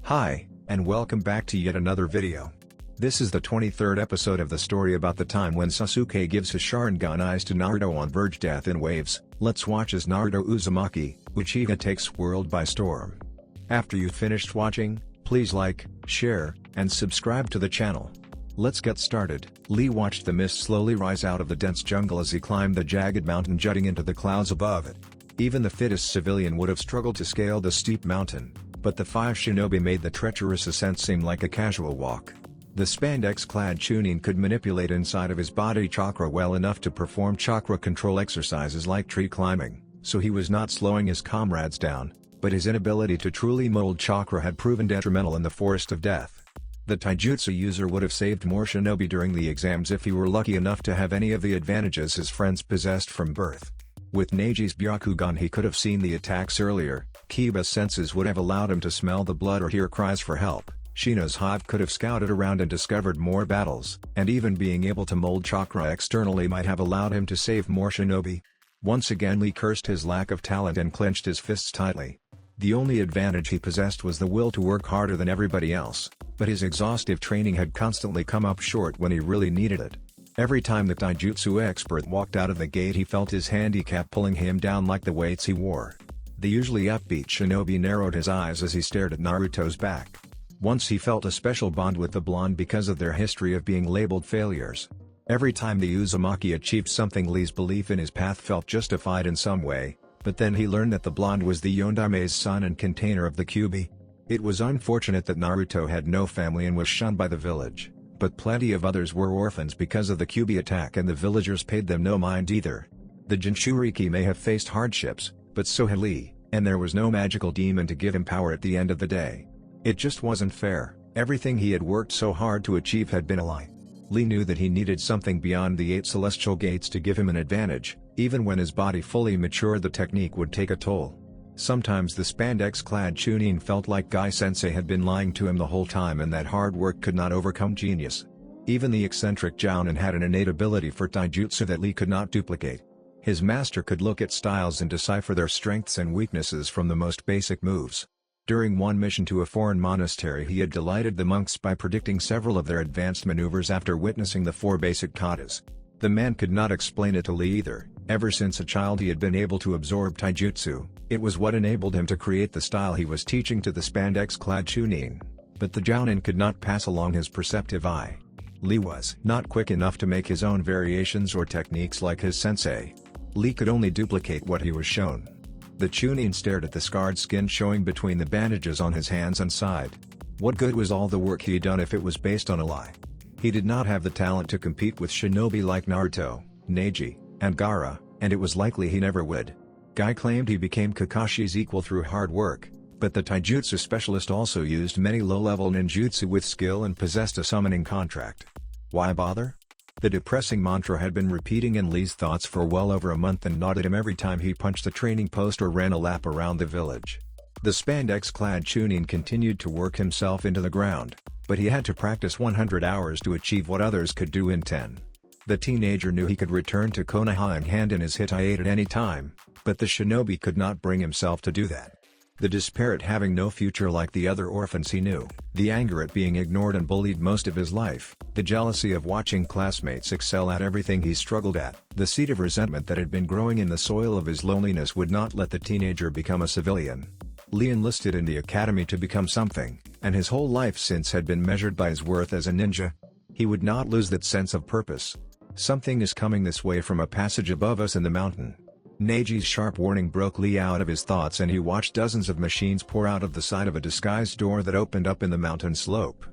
Hi, and welcome back to yet another video. This is the 23rd episode of the story about the time when Sasuke gives his sharingan eyes to Naruto on verge death in waves. Let's watch as Naruto Uzumaki, Uchiha takes world by storm. After you've finished watching, please like, share, and subscribe to the channel. Let's get started. Lee watched the mist slowly rise out of the dense jungle as he climbed the jagged mountain jutting into the clouds above it. Even the fittest civilian would have struggled to scale the steep mountain, but the 5 shinobi made the treacherous ascent seem like a casual walk. The spandex-clad Chunin could manipulate inside of his body chakra well enough to perform chakra control exercises like tree climbing, so he was not slowing his comrades down, but his inability to truly mold chakra had proven detrimental in the forest of death. The taijutsu user would have saved more shinobi during the exams if he were lucky enough to have any of the advantages his friends possessed from birth. With Neji's Byakugan he could have seen the attacks earlier, Kiba's senses would have allowed him to smell the blood or hear cries for help, Shino's hive could have scouted around and discovered more battles, and even being able to mold chakra externally might have allowed him to save more shinobi. Once again Lee cursed his lack of talent and clenched his fists tightly. The only advantage he possessed was the will to work harder than everybody else, but his exhaustive training had constantly come up short when he really needed it. Every time the taijutsu expert walked out of the gate he felt his handicap pulling him down like the weights he wore. The usually upbeat shinobi narrowed his eyes as he stared at Naruto's back. Once he felt a special bond with the blonde because of their history of being labeled failures. Every time the Uzumaki achieved something Lee's belief in his path felt justified in some way, but then he learned that the blonde was the Yondame's son and container of the Kyuubi. It was unfortunate that Naruto had no family and was shunned by the village, but plenty of others were orphans because of the Kyuubi attack and the villagers paid them no mind either. The Jinchuriki may have faced hardships, but so had Lee, and there was no magical demon to give him power at the end of the day. It just wasn't fair. Everything he had worked so hard to achieve had been a lie. Lee knew that he needed something beyond the 8 celestial gates to give him an advantage. Even when his body fully matured the technique would take a toll. Sometimes the spandex-clad Chunin felt like Guy-sensei had been lying to him the whole time and that hard work could not overcome genius. Even the eccentric Jounin had an innate ability for taijutsu that Lee could not duplicate. His master could look at styles and decipher their strengths and weaknesses from the most basic moves. During one mission to a foreign monastery he had delighted the monks by predicting several of their advanced maneuvers after witnessing the 4 basic katas. The man could not explain it to Lee either. Ever since a child he had been able to absorb taijutsu, it was what enabled him to create the style he was teaching to the spandex-clad Chunin. But the Jounin could not pass along his perceptive eye. Lee was not quick enough to make his own variations or techniques like his sensei. Lee could only duplicate what he was shown. The Chunin stared at the scarred skin showing between the bandages on his hands and side. What good was all the work he had done if it was based on a lie? He did not have the talent to compete with shinobi like Naruto, Neji, and Gaara, and it was likely he never would. Guy claimed he became Kakashi's equal through hard work, but the taijutsu specialist also used many low-level ninjutsu with skill and possessed a summoning contract. Why bother? The depressing mantra had been repeating in Lee's thoughts for well over a month and gnawed at him every time he punched the training post or ran a lap around the village. The spandex-clad Chunin continued to work himself into the ground, but he had to practice 100 hours to achieve what others could do in 10. The teenager knew he could return to Konoha and hand in his Hittite at any time, but the shinobi could not bring himself to do that. The despair at having no future like the other orphans he knew, the anger at being ignored and bullied most of his life, the jealousy of watching classmates excel at everything he struggled at, the seed of resentment that had been growing in the soil of his loneliness would not let the teenager become a civilian. Lee enlisted in the academy to become something, and his whole life since had been measured by his worth as a ninja. He would not lose that sense of purpose. Something is coming this way from a passage above us in the mountain. Neji's sharp warning broke Lee out of his thoughts and he watched dozens of machines pour out of the side of a disguised door that opened up in the mountain slope.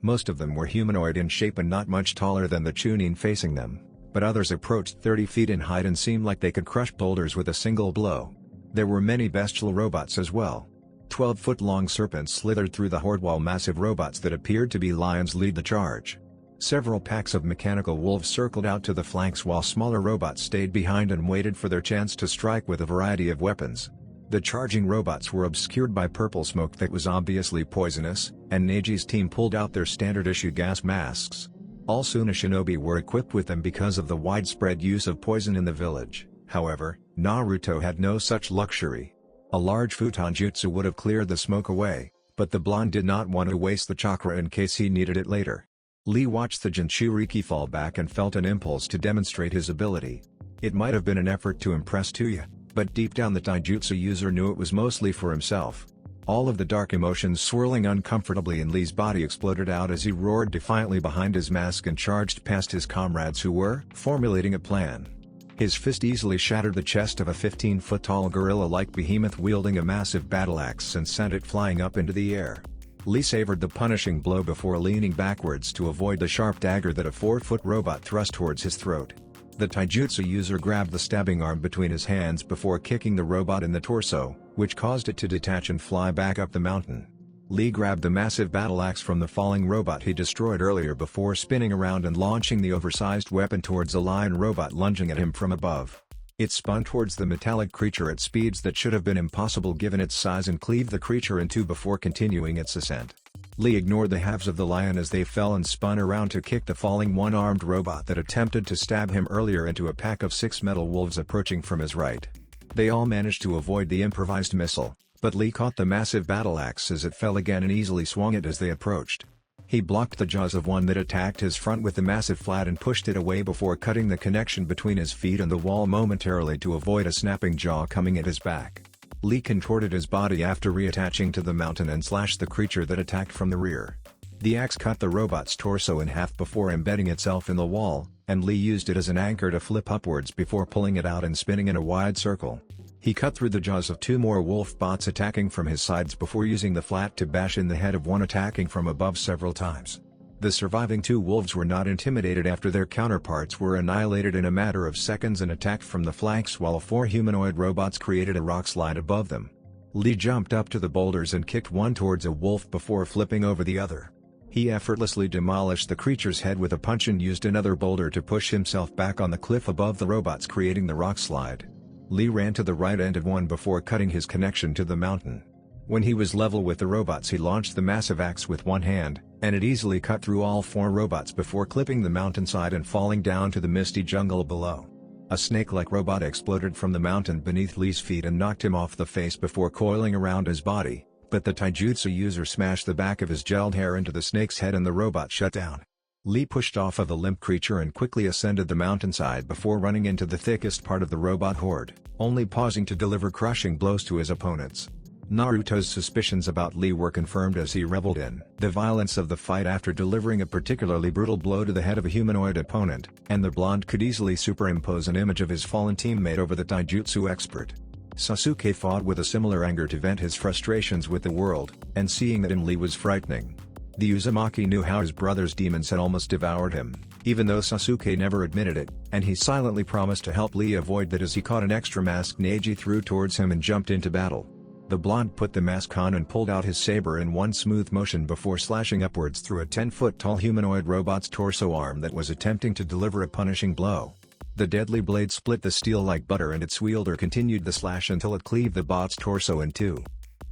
Most of them were humanoid in shape and not much taller than the Chunin facing them, but others approached 30 feet in height and seemed like they could crush boulders with a single blow. There were many bestial robots as well. 12-foot-long serpents slithered through the horde while massive robots that appeared to be lions lead the charge. Several packs of mechanical wolves circled out to the flanks while smaller robots stayed behind and waited for their chance to strike with a variety of weapons. The charging robots were obscured by purple smoke that was obviously poisonous, and Neji's team pulled out their standard-issue gas masks. All Suna shinobi were equipped with them because of the widespread use of poison in the village. However, Naruto had no such luxury. A large futon jutsu would have cleared the smoke away, But the blonde did not want to waste the chakra in case he needed it later. Lee watched the Jinchuriki fall back and felt an impulse to demonstrate his ability. It might have been an effort to impress Tuya, but deep down the taijutsu user knew it was mostly for himself. All of the dark emotions swirling uncomfortably in Lee's body exploded out as he roared defiantly behind his mask and charged past his comrades who were formulating a plan. His fist easily shattered the chest of a 15-foot-tall gorilla-like behemoth wielding a massive battle axe and sent it flying up into the air. Lee savored the punishing blow before leaning backwards to avoid the sharp dagger that a 4-foot robot thrust towards his throat. The taijutsu user grabbed the stabbing arm between his hands before kicking the robot in the torso, which caused it to detach and fly back up the mountain. Lee grabbed the massive battle axe from the falling robot he destroyed earlier before spinning around and launching the oversized weapon towards a lion robot lunging at him from above. It spun towards the metallic creature at speeds that should have been impossible given its size and cleaved the creature in two before continuing its ascent. Lee ignored the halves of the lion as they fell and spun around to kick the falling one-armed robot that attempted to stab him earlier into a pack of 6 metal wolves approaching from his right. They all managed to avoid the improvised missile, but Lee caught the massive battle axe as it fell again and easily swung it as they approached. He blocked the jaws of one that attacked his front with the massive flat and pushed it away before cutting the connection between his feet and the wall momentarily to avoid a snapping jaw coming at his back. Lee contorted his body after reattaching to the mountain and slashed the creature that attacked from the rear. The axe cut the robot's torso in half before embedding itself in the wall, and Lee used it as an anchor to flip upwards before pulling it out and spinning in a wide circle. He cut through the jaws of 2 more wolf bots attacking from his sides before using the flat to bash in the head of one attacking from above several times. The surviving 2 wolves were not intimidated after their counterparts were annihilated in a matter of seconds and attacked from the flanks while 4 humanoid robots created a rock slide above them. Lee jumped up to the boulders and kicked one towards a wolf before flipping over the other. He effortlessly demolished the creature's head with a punch and used another boulder to push himself back on the cliff above the robots creating the rock slide. Lee ran to the right end of one before cutting his connection to the mountain. When he was level with the robots he launched the massive axe with one hand, and it easily cut through all 4 robots before clipping the mountainside and falling down to the misty jungle below. A snake-like robot exploded from the mountain beneath Lee's feet and knocked him off the face before coiling around his body, but the taijutsu user smashed the back of his gelled hair into the snake's head and the robot shut down. Lee pushed off of the limp creature and quickly ascended the mountainside before running into the thickest part of the robot horde, only pausing to deliver crushing blows to his opponents. Naruto's suspicions about Lee were confirmed as he reveled in the violence of the fight after delivering a particularly brutal blow to the head of a humanoid opponent, and the blonde could easily superimpose an image of his fallen teammate over the taijutsu expert. Sasuke fought with a similar anger to vent his frustrations with the world, and seeing that in Lee was frightening. The Uzumaki knew how his brother's demons had almost devoured him, even though Sasuke never admitted it, and he silently promised to help Lee avoid that as he caught an extra mask Neji threw towards him and jumped into battle. The blonde put the mask on and pulled out his saber in one smooth motion before slashing upwards through a 10-foot-tall humanoid robot's torso arm that was attempting to deliver a punishing blow. The deadly blade split the steel like butter and its wielder continued the slash until it cleaved the bot's torso in two.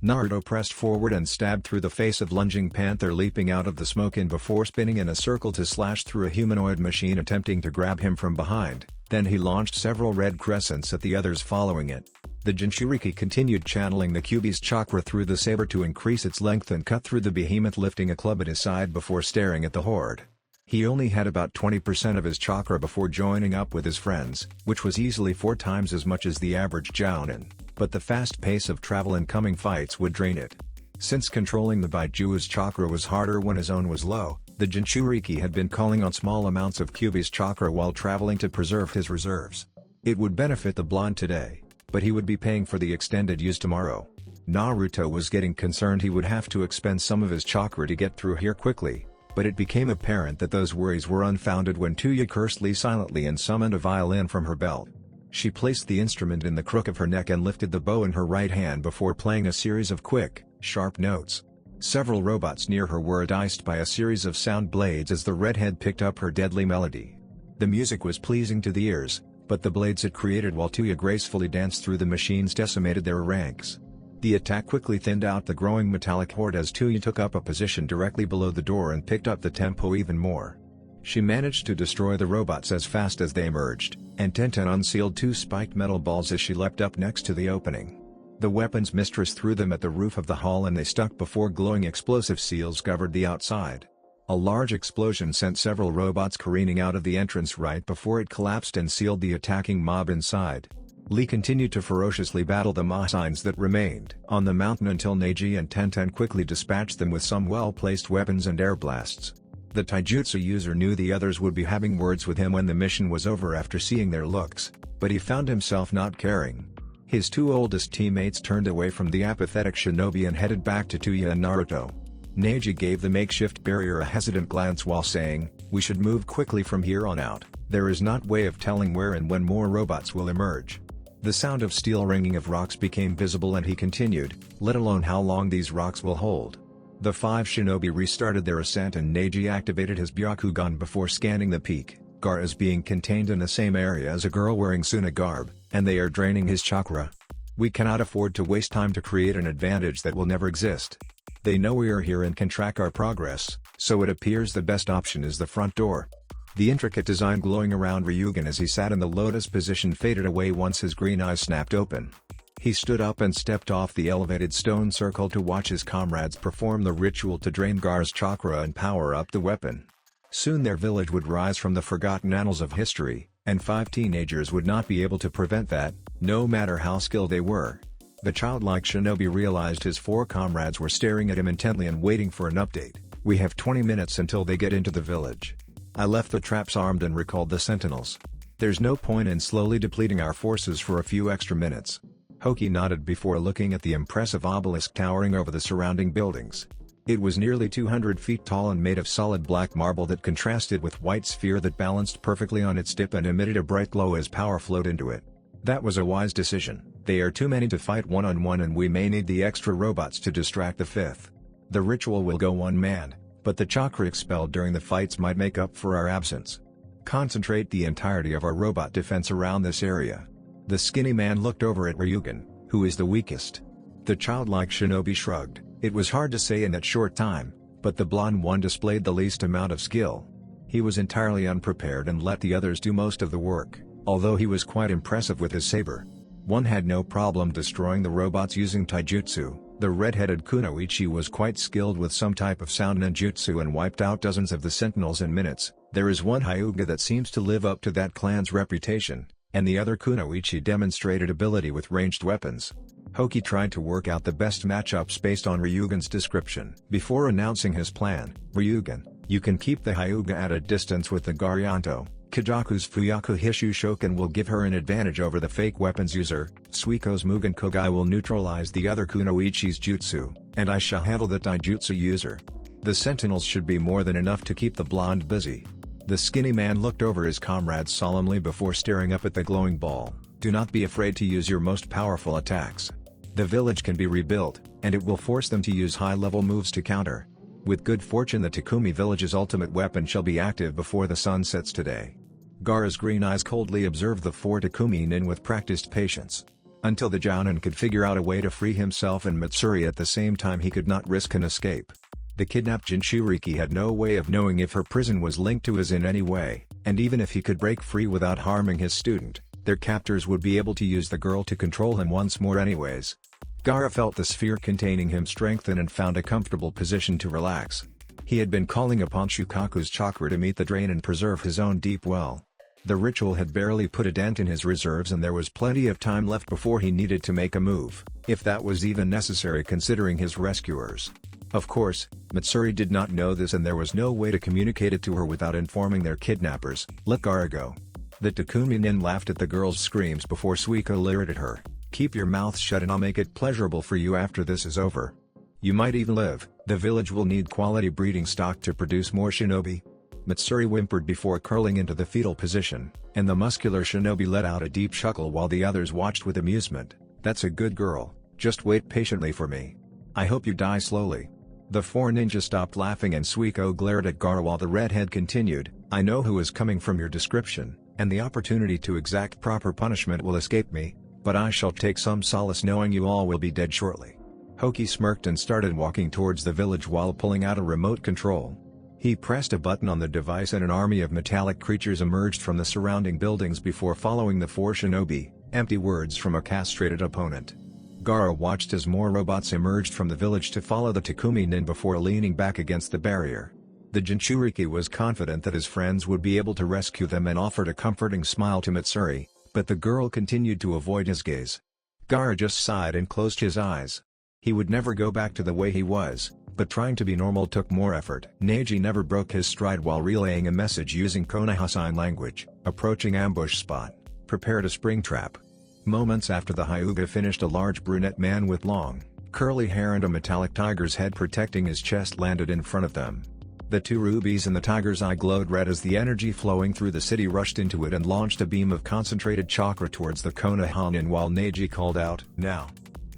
Naruto pressed forward and stabbed through the face of lunging panther leaping out of the smoke and before spinning in a circle to slash through a humanoid machine attempting to grab him from behind, then he launched several red crescents at the others following it. The Jinchuriki continued channeling the Kyuubi's chakra through the saber to increase its length and cut through the behemoth lifting a club at his side before staring at the horde. He only had about 20% of his chakra before joining up with his friends, which was easily 4 times as much as the average Jounin, but the fast pace of travel and coming fights would drain it. Since controlling the Baiju's chakra was harder when his own was low, the Jinchuriki had been calling on small amounts of Kyuubi's chakra while traveling to preserve his reserves. It would benefit the blonde today, but he would be paying for the extended use tomorrow. Naruto was getting concerned he would have to expend some of his chakra to get through here quickly, but it became apparent that those worries were unfounded when Tuya cursed Lee silently and summoned a violin from her belt. She placed the instrument in the crook of her neck and lifted the bow in her right hand before playing a series of quick, sharp notes. Several robots near her were diced by a series of sound blades as the redhead picked up her deadly melody. The music was pleasing to the ears, but the blades it created while Tuya gracefully danced through the machines decimated their ranks. The attack quickly thinned out the growing metallic horde as Tuya took up a position directly below the door and picked up the tempo even more. She managed to destroy the robots as fast as they emerged, and Tenten unsealed 2 spiked metal balls as she leapt up next to the opening. The weapon's mistress threw them at the roof of the hall and they stuck before glowing explosive seals covered the outside. A large explosion sent several robots careening out of the entrance right before it collapsed and sealed the attacking mob inside. Lee continued to ferociously battle the Machines that remained on the mountain until Neji and Tenten quickly dispatched them with some well-placed weapons and air blasts. The taijutsu user knew the others would be having words with him when the mission was over after seeing their looks, but he found himself not caring. His two oldest teammates turned away from the apathetic shinobi and headed back to Tuya and Naruto. Neji gave the makeshift barrier a hesitant glance while saying, "We should move quickly from here on out. There is not way of telling where and when more robots will emerge." The sound of steel ringing of rocks became visible and he continued, "Let alone how long these rocks will hold." The 5 shinobi restarted their ascent and Neji activated his Byakugan before scanning the peak. Gar is being contained in the same area as a girl wearing Suna garb, and they are draining his chakra. We cannot afford to waste time to create an advantage that will never exist. They know we are here and can track our progress, so it appears the best option is the front door. The intricate design glowing around Ryugen as he sat in the lotus position faded away once his green eyes snapped open. He stood up and stepped off the elevated stone circle to watch his comrades perform the ritual to drain Gar's chakra and power up the weapon. Soon their village would rise from the forgotten annals of history, and 5 teenagers would not be able to prevent that, no matter how skilled they were. The childlike shinobi realized his 4 comrades were staring at him intently and waiting for an update. "We have 20 minutes until they get into the village. I left the traps armed and recalled the sentinels. There's no point in slowly depleting our forces for a few extra minutes." Hoki nodded before looking at the impressive obelisk towering over the surrounding buildings. It was nearly 200 feet tall and made of solid black marble that contrasted with white sphere that balanced perfectly on its tip and emitted a bright glow as power flowed into it. That was a wise decision. They are too many to fight one-on-one and we may need the extra robots to distract the 5th. The ritual will go unmanned, but the chakra expelled during the fights might make up for our absence. Concentrate the entirety of our robot defense around this area. The skinny man looked over at Ryugen, who is the weakest. The childlike shinobi shrugged. It was hard to say in that short time, but the blonde one displayed the least amount of skill. He was entirely unprepared and let the others do most of the work, although he was quite impressive with his saber. One had no problem destroying the robots using taijutsu. The red-headed kunoichi was quite skilled with some type of sound ninjutsu and wiped out dozens of the sentinels in minutes. There is one Hyuga that seems to live up to that clan's reputation, and the other kunoichi demonstrated ability with ranged weapons. Hoki tried to work out the best matchups based on Ryugen's description. Before announcing his plan, "Ryugen, you can keep the Hyuga at a distance with the Garyanto. Kajaku's Fuyaku Hishu Shokan will give her an advantage over the fake weapons user. Suiko's Mugen Kogai will neutralize the other kunoichi's jutsu, and I shall handle the taijutsu user. The sentinels should be more than enough to keep the blonde busy." The skinny man looked over his comrades solemnly before staring up at the glowing ball. "Do not be afraid to use your most powerful attacks. The village can be rebuilt, and it will force them to use high-level moves to counter. With good fortune the Takumi village's ultimate weapon shall be active before the sun sets today." Gaara's green eyes coldly observed the 4 Takumi nin with practiced patience. Until the Jounin could figure out a way to free himself and Matsuri at the same time he could not risk an escape. The kidnapped Jinchuriki had no way of knowing if her prison was linked to his in any way, and even if he could break free without harming his student, their captors would be able to use the girl to control him once more anyways. Gaara felt the sphere containing him strengthen and found a comfortable position to relax. He had been calling upon Shukaku's chakra to meet the drain and preserve his own deep well. The ritual had barely put a dent in his reserves and there was plenty of time left before he needed to make a move, if that was even necessary considering his rescuers. Of course, Matsuri did not know this and there was no way to communicate it to her without informing their kidnappers. "Let Gaara go." The Takumi nin laughed at the girl's screams before Suiko leered at her. "Keep your mouth shut and I'll make it pleasurable for you after this is over. You might even live. The village will need quality breeding stock to produce more shinobi." Matsuri whimpered before curling into the fetal position, and the muscular shinobi let out a deep chuckle while the others watched with amusement. "That's a good girl, just wait patiently for me. I hope you die slowly." The 4 ninjas stopped laughing and Suiko glared at Gaara while the redhead continued, "I know who is coming from your description, and the opportunity to exact proper punishment will escape me, but I shall take some solace knowing you all will be dead shortly." Hoki smirked and started walking towards the village while pulling out a remote control. He pressed a button on the device and an army of metallic creatures emerged from the surrounding buildings before following the 4 shinobi, empty words from a castrated opponent. Gaara watched as more robots emerged from the village to follow the Takumi Nin before leaning back against the barrier. The Jinchuriki was confident that his friends would be able to rescue them and offered a comforting smile to Mitsuri, but the girl continued to avoid his gaze. Gaara just sighed and closed his eyes. He would never go back to the way he was, but trying to be normal took more effort. Neji never broke his stride while relaying a message using Konoha sign language. Approaching ambush spot. Prepared a spring trap. Moments after the Hyuga finished, a large brunette man with long, curly hair and a metallic tiger's head protecting his chest landed in front of them. The two rubies in the tiger's eye glowed red as the energy flowing through the city rushed into it and launched a beam of concentrated chakra towards the Konoha Nin while Neji called out, "Now!"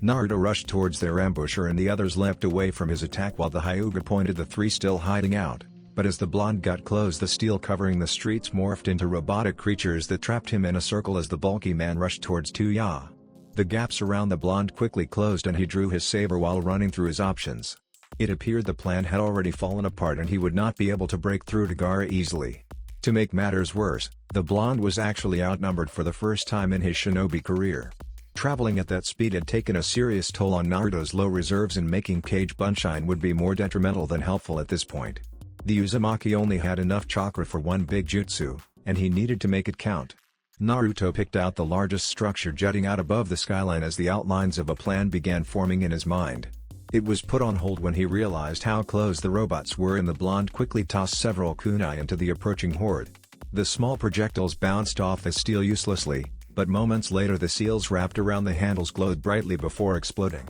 Naruto rushed towards their ambusher and the others leapt away from his attack while the Hyuga pointed the three still hiding out, but as the blonde got close the steel covering the streets morphed into robotic creatures that trapped him in a circle as the bulky man rushed towards Tuya. The gaps around the blonde quickly closed and he drew his saber while running through his options. It appeared the plan had already fallen apart and he would not be able to break through to Gaara easily. To make matters worse, the blonde was actually outnumbered for the first time in his shinobi career. Traveling at that speed had taken a serious toll on Naruto's low reserves and making Kage Bunshin would be more detrimental than helpful at this point. The Uzumaki only had enough chakra for one big jutsu, and he needed to make it count. Naruto picked out the largest structure jutting out above the skyline as the outlines of a plan began forming in his mind. It was put on hold when he realized how close the robots were and the blonde quickly tossed several kunai into the approaching horde. The small projectiles bounced off the steel uselessly, but moments later the seals wrapped around the handles glowed brightly before exploding.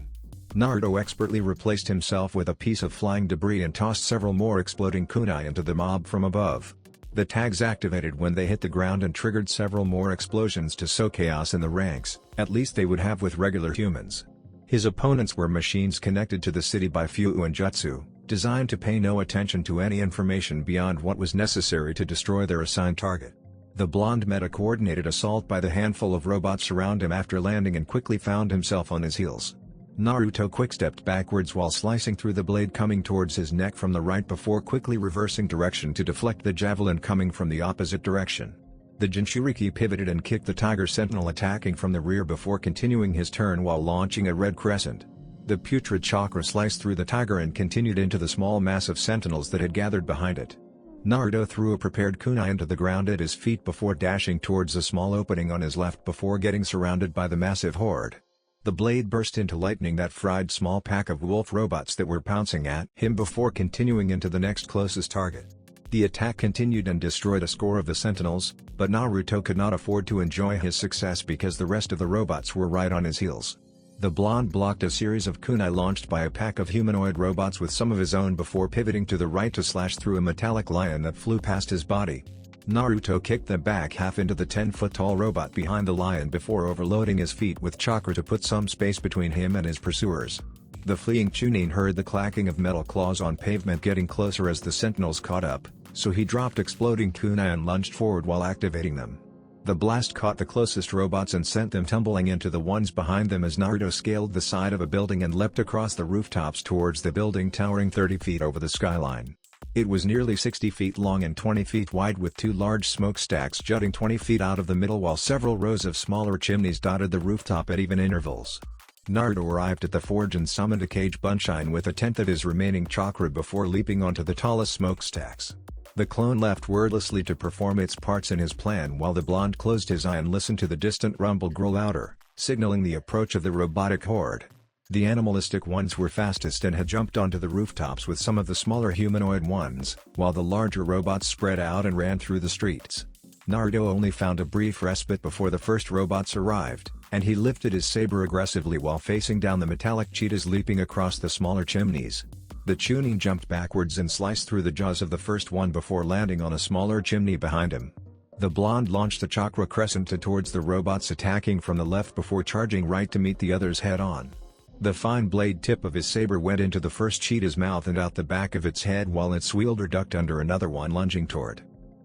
Naruto expertly replaced himself with a piece of flying debris and tossed several more exploding kunai into the mob from above. The tags activated when they hit the ground and triggered several more explosions to sow chaos in the ranks, at least they would have with regular humans. His opponents were machines connected to the city by Fuu and Jutsu, designed to pay no attention to any information beyond what was necessary to destroy their assigned target. The blonde met a coordinated assault by the handful of robots around him after landing and quickly found himself on his heels. Naruto quick-stepped backwards while slicing through the blade coming towards his neck from the right before quickly reversing direction to deflect the javelin coming from the opposite direction. The Jinchuriki pivoted and kicked the Tiger Sentinel attacking from the rear before continuing his turn while launching a red crescent. The putrid chakra sliced through the tiger and continued into the small mass of sentinels that had gathered behind it. Naruto threw a prepared kunai into the ground at his feet before dashing towards a small opening on his left before getting surrounded by the massive horde. The blade burst into lightning that fried small pack of wolf robots that were pouncing at him before continuing into the next closest target. The attack continued and destroyed a score of the sentinels, but Naruto could not afford to enjoy his success because the rest of the robots were right on his heels. The blonde blocked a series of kunai launched by a pack of humanoid robots with some of his own before pivoting to the right to slash through a metallic lion that flew past his body. Naruto kicked the back half into the 10-foot-tall robot behind the lion before overloading his feet with chakra to put some space between him and his pursuers. The fleeing Chunin heard the clacking of metal claws on pavement getting closer as the sentinels caught up, so he dropped exploding kunai and lunged forward while activating them. The blast caught the closest robots and sent them tumbling into the ones behind them as Naruto scaled the side of a building and leapt across the rooftops towards the building towering 30 feet over the skyline. It was nearly 60 feet long and 20 feet wide with two large smokestacks jutting 20 feet out of the middle while several rows of smaller chimneys dotted the rooftop at even intervals. Naruto arrived at the forge and summoned a Kage Bunshin with a tenth of his remaining chakra before leaping onto the tallest smokestacks. The clone left wordlessly to perform its parts in his plan while the blonde closed his eye and listened to the distant rumble grow louder, signaling the approach of the robotic horde. The animalistic ones were fastest and had jumped onto the rooftops with some of the smaller humanoid ones, while the larger robots spread out and ran through the streets. Naruto only found a brief respite before the first robots arrived, and he lifted his saber aggressively while facing down the metallic cheetahs leaping across the smaller chimneys. The Chunin jumped backwards and sliced through the jaws of the first one before landing on a smaller chimney behind him. The blonde launched the chakra crescent towards the robots attacking from the left before charging right to meet the others head-on. The fine blade tip of his saber went into the first cheetah's mouth and out the back of its head while its wielder ducked under another one lunging toward.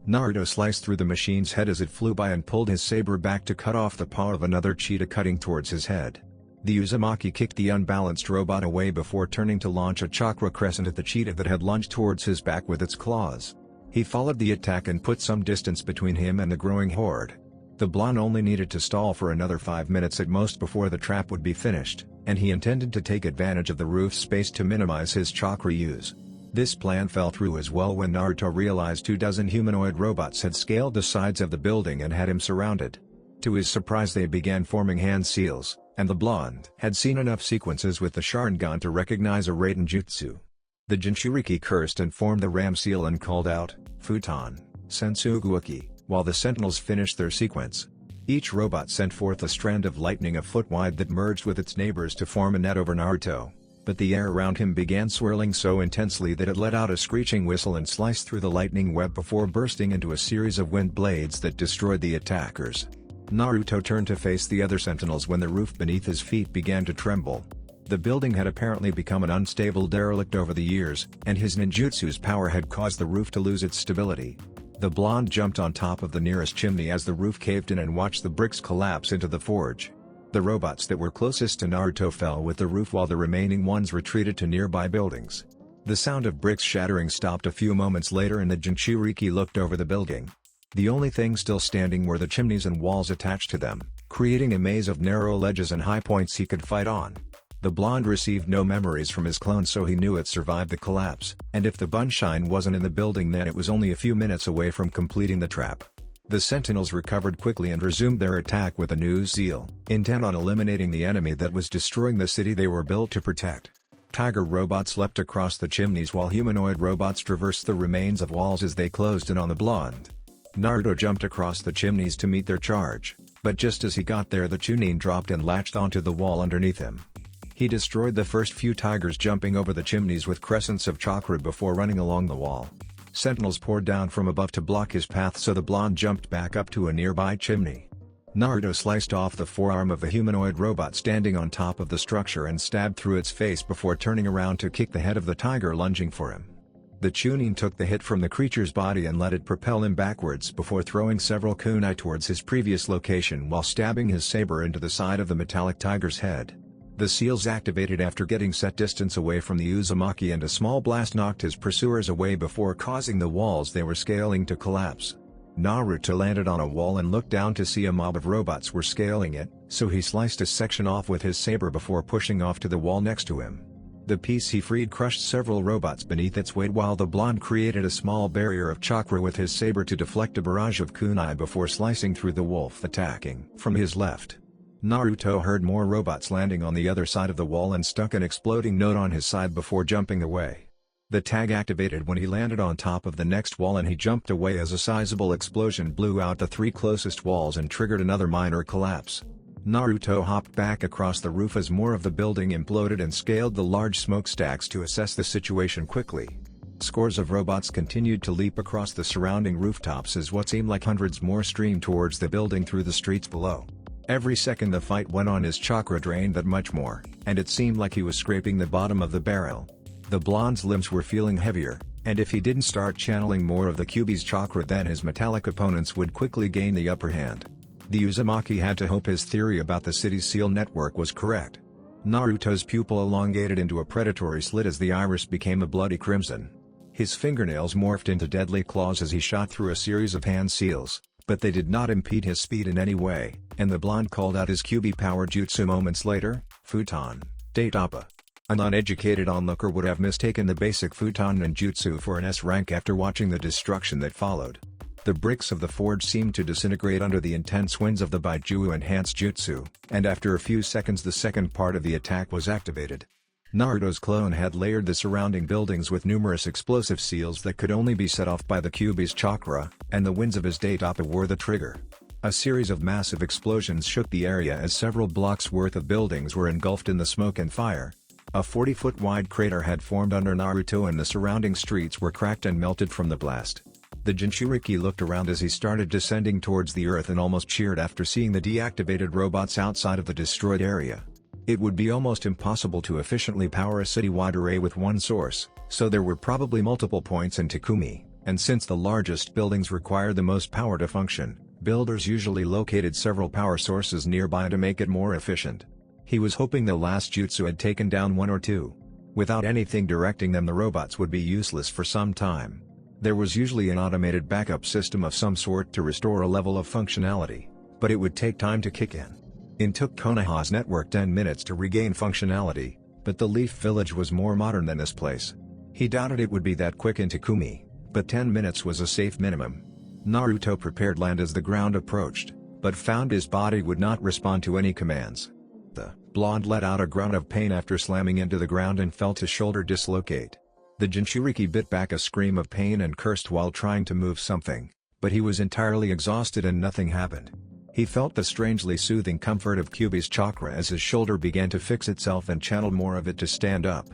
Naruto sliced through the machine's head as it flew by and pulled his saber back to cut off the paw of another cheetah cutting towards his head. The Uzumaki kicked the unbalanced robot away before turning to launch a chakra crescent at the cheetah that had lunged towards his back with its claws. He followed the attack and put some distance between him and the growing horde. The blonde only needed to stall for another 5 minutes at most before the trap would be finished, and he intended to take advantage of the roof space to minimize his chakra use. This plan fell through as well when Naruto realized 24 humanoid robots had scaled the sides of the building and had him surrounded. To his surprise, they began forming hand seals, and the blonde had seen enough sequences with the Sharingan to recognize a Raiden jutsu. The Jinchuriki cursed and formed the Ram seal and called out, "Futon, Sensuguki," while the sentinels finished their sequence. Each robot sent forth a strand of lightning a foot wide that merged with its neighbors to form a net over Naruto, but the air around him began swirling so intensely that it let out a screeching whistle and sliced through the lightning web before bursting into a series of wind blades that destroyed the attackers. Naruto turned to face the other sentinels when the roof beneath his feet began to tremble. The building had apparently become an unstable derelict over the years, and his ninjutsu's power had caused the roof to lose its stability. The blonde jumped on top of the nearest chimney as the roof caved in and watched the bricks collapse into the forge. The robots that were closest to Naruto fell with the roof while the remaining ones retreated to nearby buildings. The sound of bricks shattering stopped a few moments later and the Jinchuriki looked over the building. The only thing still standing were the chimneys and walls attached to them, creating a maze of narrow ledges and high points he could fight on. The blonde received no memories from his clone, so he knew it survived the collapse, and if the Bunshine wasn't in the building, then it was only a few minutes away from completing the trap. The sentinels recovered quickly and resumed their attack with a new zeal, intent on eliminating the enemy that was destroying the city they were built to protect. Tiger robots leapt across the chimneys while humanoid robots traversed the remains of walls as they closed in on the blonde. Naruto jumped across the chimneys to meet their charge, but just as he got there, the Chunin dropped and latched onto the wall underneath him. He destroyed the first few tigers jumping over the chimneys with crescents of chakra before running along the wall. Sentinels poured down from above to block his path, so the blonde jumped back up to a nearby chimney. Naruto sliced off the forearm of the humanoid robot standing on top of the structure and stabbed through its face before turning around to kick the head of the tiger lunging for him. The Chunin took the hit from the creature's body and let it propel him backwards before throwing several kunai towards his previous location while stabbing his saber into the side of the metallic tiger's head. The seals activated after getting set distance away from the Uzumaki, and a small blast knocked his pursuers away before causing the walls they were scaling to collapse. Naruto landed on a wall and looked down to see a mob of robots were scaling it, so he sliced a section off with his saber before pushing off to the wall next to him. The piece he freed crushed several robots beneath its weight, while the blonde created a small barrier of chakra with his saber to deflect a barrage of kunai before slicing through the wolf attacking from his left. Naruto heard more robots landing on the other side of the wall and stuck an exploding note on his side before jumping away. The tag activated when he landed on top of the next wall, and he jumped away as a sizable explosion blew out the three closest walls and triggered another minor collapse. Naruto hopped back across the roof as more of the building imploded and scaled the large smokestacks to assess the situation quickly. Scores of robots continued to leap across the surrounding rooftops as what seemed like hundreds more streamed towards the building through the streets below. Every second the fight went on, his chakra drained that much more, and it seemed like he was scraping the bottom of the barrel. The blonde's limbs were feeling heavier, and if he didn't start channeling more of the Kyuubi's chakra, then his metallic opponents would quickly gain the upper hand. The Uzumaki had to hope his theory about the city's seal network was correct. Naruto's pupil elongated into a predatory slit as the iris became a bloody crimson. His fingernails morphed into deadly claws as he shot through a series of hand seals, but they did not impede his speed in any way, and the blonde called out his Kyuubi power jutsu moments later, Futon, Daitapa. An uneducated onlooker would have mistaken the basic Futon ninjutsu for an S rank after watching the destruction that followed. The bricks of the forge seemed to disintegrate under the intense winds of the Baijuu enhanced jutsu, and after a few seconds the second part of the attack was activated. Naruto's clone had layered the surrounding buildings with numerous explosive seals that could only be set off by the Kyuubi's chakra, and the winds of his Daitapa were the trigger. A series of massive explosions shook the area as several blocks worth of buildings were engulfed in the smoke and fire. A 40-foot wide crater had formed under Naruto, and the surrounding streets were cracked and melted from the blast. The Jinchuriki looked around as he started descending towards the earth and almost cheered after seeing the deactivated robots outside of the destroyed area. It would be almost impossible to efficiently power a city-wide array with one source, so there were probably multiple points in Takumi, and since the largest buildings require the most power to function, builders usually located several power sources nearby to make it more efficient. He was hoping the last jutsu had taken down one or two. Without anything directing them, the robots would be useless for some time. There was usually an automated backup system of some sort to restore a level of functionality, but it would take time to kick in. It took Konoha's network 10 minutes to regain functionality, but the Leaf Village was more modern than this place. He doubted it would be that quick in Takumi, but 10 minutes was a safe minimum. Naruto prepared land as the ground approached, but found his body would not respond to any commands. The blonde let out a grunt of pain after slamming into the ground and felt his shoulder dislocate. The Jinchuriki bit back a scream of pain and cursed while trying to move something, but he was entirely exhausted and nothing happened. He felt the strangely soothing comfort of Kyuubi's chakra as his shoulder began to fix itself and channeled more of it to stand up.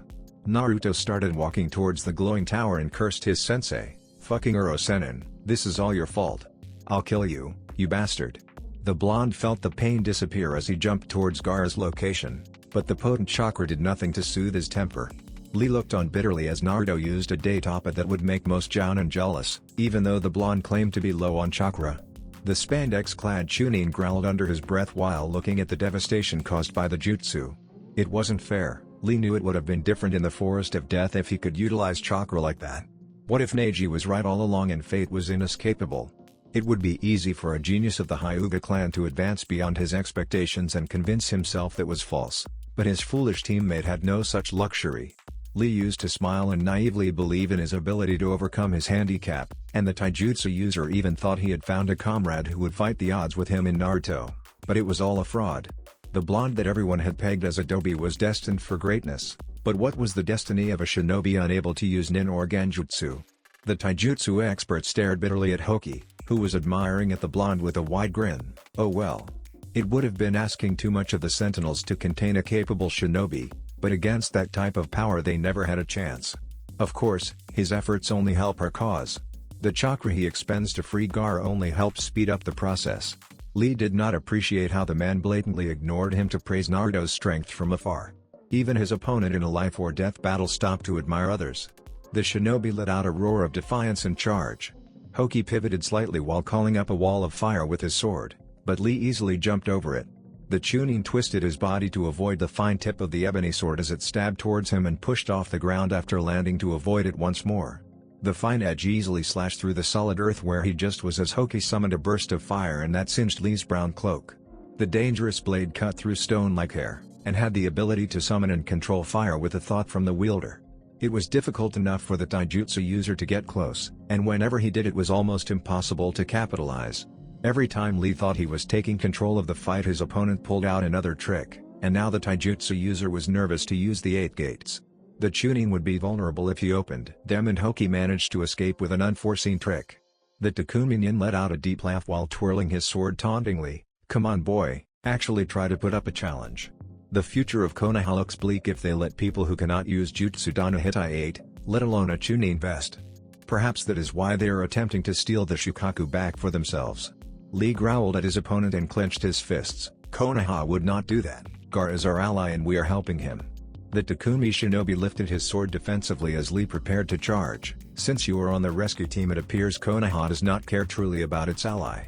Naruto started walking towards the glowing tower and cursed his sensei, "Fucking Uro-sennin, this is all your fault. I'll kill you, you bastard." The blonde felt the pain disappear as he jumped towards Gaara's location, but the potent chakra did nothing to soothe his temper. Lee looked on bitterly as Naruto used a daitapa that would make most Jounin jealous, even though the blonde claimed to be low on chakra. The spandex-clad Chunin growled under his breath while looking at the devastation caused by the jutsu. It wasn't fair. Lee knew it would have been different in the Forest of Death if he could utilize chakra like that. What if Neji was right all along and fate was inescapable? It would be easy for a genius of the Hyuga clan to advance beyond his expectations and convince himself that was false, but his foolish teammate had no such luxury. Lee used to smile and naively believe in his ability to overcome his handicap, and the taijutsu user even thought he had found a comrade who would fight the odds with him in Naruto, but it was all a fraud. The blonde that everyone had pegged as a dobi was destined for greatness, but what was the destiny of a shinobi unable to use nin or genjutsu? The taijutsu expert stared bitterly at Hoki, who was admiring at the blonde with a wide grin. Oh well. It would have been asking too much of the sentinels to contain a capable shinobi, but against that type of power they never had a chance. Of course, his efforts only help our cause. The chakra he expends to free Gaara only helps speed up the process. Lee did not appreciate how the man blatantly ignored him to praise Naruto's strength from afar. Even his opponent in a life-or-death battle stopped to admire others. The shinobi let out a roar of defiance and charge. Hoki pivoted slightly while calling up a wall of fire with his sword, but Lee easily jumped over it. The Chunin twisted his body to avoid the fine tip of the ebony sword as it stabbed towards him and pushed off the ground after landing to avoid it once more. The fine edge easily slashed through the solid earth where he just was as Hoki summoned a burst of fire and that singed Lee's brown cloak. The dangerous blade cut through stone like hair, and had the ability to summon and control fire with a thought from the wielder. It was difficult enough for the taijutsu user to get close, and whenever he did it was almost impossible to capitalize. Every time Lee thought he was taking control of the fight his opponent pulled out another trick, and now the taijutsu user was nervous to use the 8 gates. The Chunin would be vulnerable if he opened them and Hoki managed to escape with an unforeseen trick. The Takumi nin let out a deep laugh while twirling his sword tauntingly. "Come on boy, actually try to put up a challenge. The future of Konoha looks bleak if they let people who cannot use Jutsu Dana Hitai 8, let alone a Chunin vest. Perhaps that is why they are attempting to steal the Shukaku back for themselves." Lee growled at his opponent and clenched his fists. "Konoha would not do that. Gaara is our ally and we are helping him." The Takumi shinobi lifted his sword defensively as Lee prepared to charge. "Since you are on the rescue team it appears Konoha does not care truly about its ally."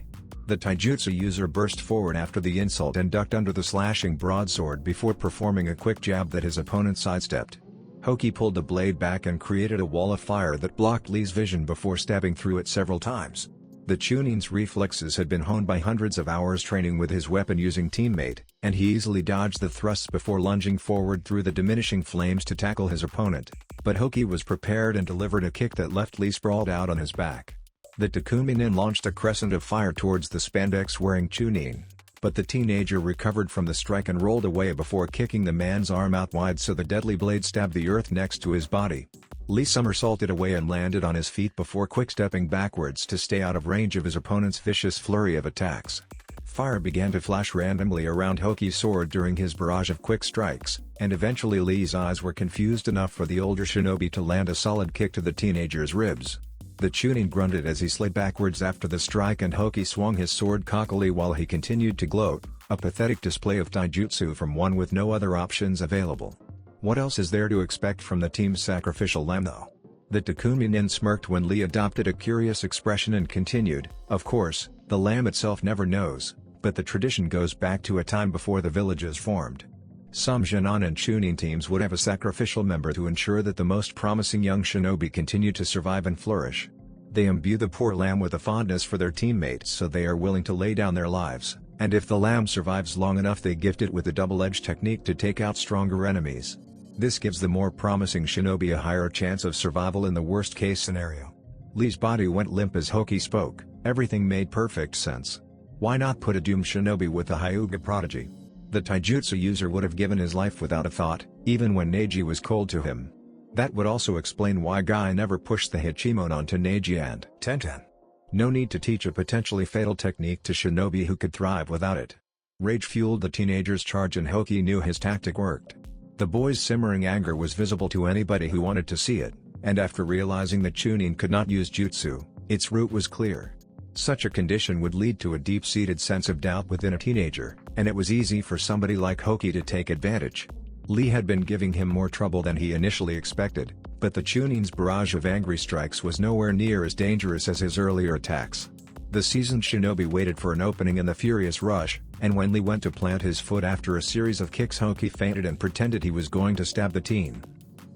The taijutsu user burst forward after the insult and ducked under the slashing broadsword before performing a quick jab that his opponent sidestepped. Hoki pulled the blade back and created a wall of fire that blocked Lee's vision before stabbing through it several times. The Chunin's reflexes had been honed by hundreds of hours training with his weapon-using teammate, and he easily dodged the thrusts before lunging forward through the diminishing flames to tackle his opponent, but Hoki was prepared and delivered a kick that left Lee sprawled out on his back. The Takumi nin launched a crescent of fire towards the spandex-wearing Chunin, but the teenager recovered from the strike and rolled away before kicking the man's arm out wide so the deadly blade stabbed the earth next to his body. Lee somersaulted away and landed on his feet before quick-stepping backwards to stay out of range of his opponent's vicious flurry of attacks. Fire began to flash randomly around Hoki's sword during his barrage of quick strikes, and eventually Lee's eyes were confused enough for the older shinobi to land a solid kick to the teenager's ribs. The Chunin grunted as he slid backwards after the strike and Hoki swung his sword cockily while he continued to gloat, a pathetic display of taijutsu from one with no other options available. What else is there to expect from the team's sacrificial lamb though? The Takumi nin smirked when Lee adopted a curious expression and continued, "Of course, the lamb itself never knows, but the tradition goes back to a time before the villages formed. Some Genin and Chunin teams would have a sacrificial member to ensure that the most promising young shinobi continue to survive and flourish. They imbue the poor lamb with a fondness for their teammates so they are willing to lay down their lives. And if the lamb survives long enough, they gift it with a double-edged technique to take out stronger enemies. This gives the more promising shinobi a higher chance of survival in the worst-case scenario. Lee's body went limp as Hoki spoke. Everything made perfect sense. Why not put a doomed shinobi with a Hyuga prodigy? The taijutsu user would have given his life without a thought, even when Neji was cold to him. That would also explain why Guy never pushed the Hachimon onto Neji and Tenten. No need to teach a potentially fatal technique to shinobi who could thrive without it. Rage fueled the teenager's charge and Hoki knew his tactic worked. The boy's simmering anger was visible to anybody who wanted to see it, and after realizing that Chunin could not use jutsu, its root was clear. Such a condition would lead to a deep-seated sense of doubt within a teenager, and it was easy for somebody like Hoki to take advantage. Lee had been giving him more trouble than he initially expected, but the Chunin's barrage of angry strikes was nowhere near as dangerous as his earlier attacks. The seasoned shinobi waited for an opening in the furious rush, and when Lee went to plant his foot after a series of kicks, Hoki feinted and pretended he was going to stab the teen.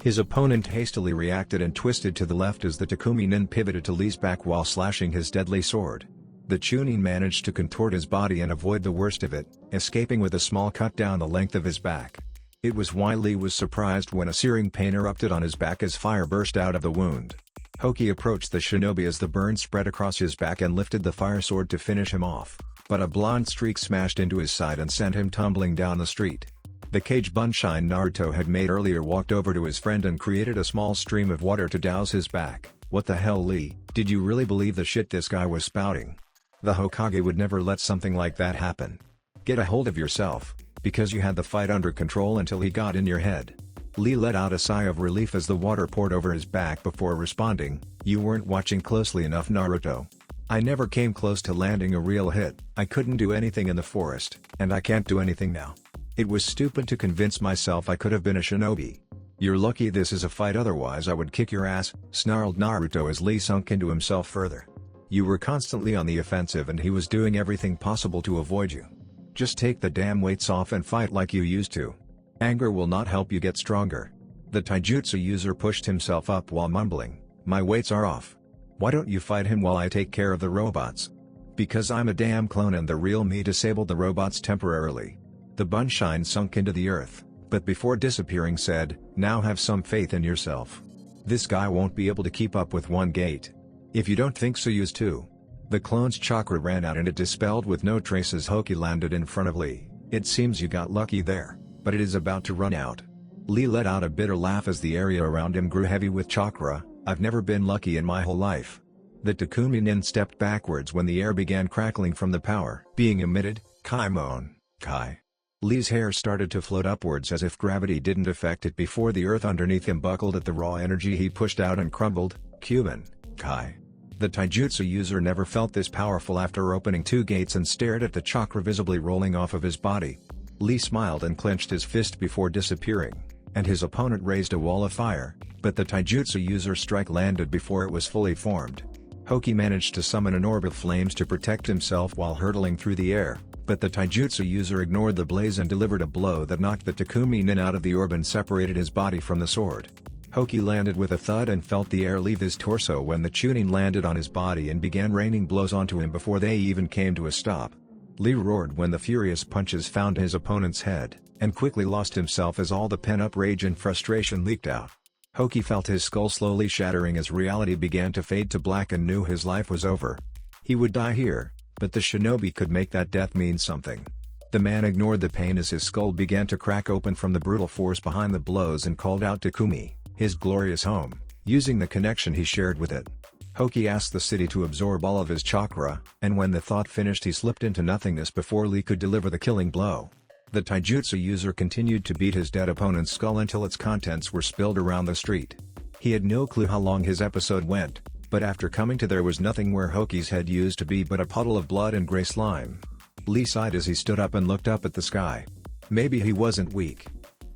His opponent hastily reacted and twisted to the left as the Takumi Nin pivoted to Lee's back while slashing his deadly sword. The Chunin managed to contort his body and avoid the worst of it, escaping with a small cut down the length of his back. It was why Lee was surprised when a searing pain erupted on his back as fire burst out of the wound. Hoki approached the shinobi as the burn spread across his back and lifted the fire sword to finish him off, but a blonde streak smashed into his side and sent him tumbling down the street. The cage bunshine Naruto had made earlier walked over to his friend and created a small stream of water to douse his back. What the hell, Lee, did you really believe the shit this guy was spouting? The Hokage would never let something like that happen. Get a hold of yourself, because you had the fight under control until he got in your head. Lee let out a sigh of relief as the water poured over his back before responding, you weren't watching closely enough, Naruto. I never came close to landing a real hit. I couldn't do anything in the forest, and I can't do anything now. It was stupid to convince myself I could have been a shinobi. You're lucky this is a fight, otherwise I would kick your ass, snarled Naruto as Lee sunk into himself further. You were constantly on the offensive and he was doing everything possible to avoid you. Just take the damn weights off and fight like you used to. Anger will not help you get stronger. The taijutsu user pushed himself up while mumbling, my weights are off. Why don't you fight him while I take care of the robots? Because I'm a damn clone and the real me disabled the robots temporarily. The bunshine sunk into the earth, but before disappearing said, now have some faith in yourself. This guy won't be able to keep up with one gate. If you don't think so, use two. The clone's chakra ran out and it dispelled with no trace as Hoki landed in front of Lee. It seems you got lucky there, but it is about to run out. Lee let out a bitter laugh as the area around him grew heavy with chakra. I've never been lucky in my whole life. The Takumi Nin stepped backwards when the air began crackling from the power being emitted. Kaimon, Kai. Lee's hair started to float upwards as if gravity didn't affect it before the earth underneath him buckled at the raw energy he pushed out and crumbled. Cuban, Kai. The taijutsu user never felt this powerful after opening two gates and stared at the chakra visibly rolling off of his body. Lee smiled and clenched his fist before disappearing, and his opponent raised a wall of fire, but the taijutsu user's strike landed before it was fully formed. Hoki managed to summon an orb of flames to protect himself while hurtling through the air, but the taijutsu user ignored the blaze and delivered a blow that knocked the Takumi Nin out of the orb and separated his body from the sword. Hoki landed with a thud and felt the air leave his torso when the Chunin landed on his body and began raining blows onto him before they even came to a stop. Lee roared when the furious punches found his opponent's head, and quickly lost himself as all the pent-up rage and frustration leaked out. Hoki felt his skull slowly shattering as reality began to fade to black and knew his life was over. He would die here, but the shinobi could make that death mean something. The man ignored the pain as his skull began to crack open from the brutal force behind the blows and called out Takumi, his glorious home, using the connection he shared with it. Hoki asked the city to absorb all of his chakra, and when the thought finished he slipped into nothingness before Lee could deliver the killing blow. The taijutsu user continued to beat his dead opponent's skull until its contents were spilled around the street. He had no clue how long his episode went, but after coming to there was nothing where Hoki's head used to be but a puddle of blood and gray slime. Lee sighed as he stood up and looked up at the sky. Maybe he wasn't weak.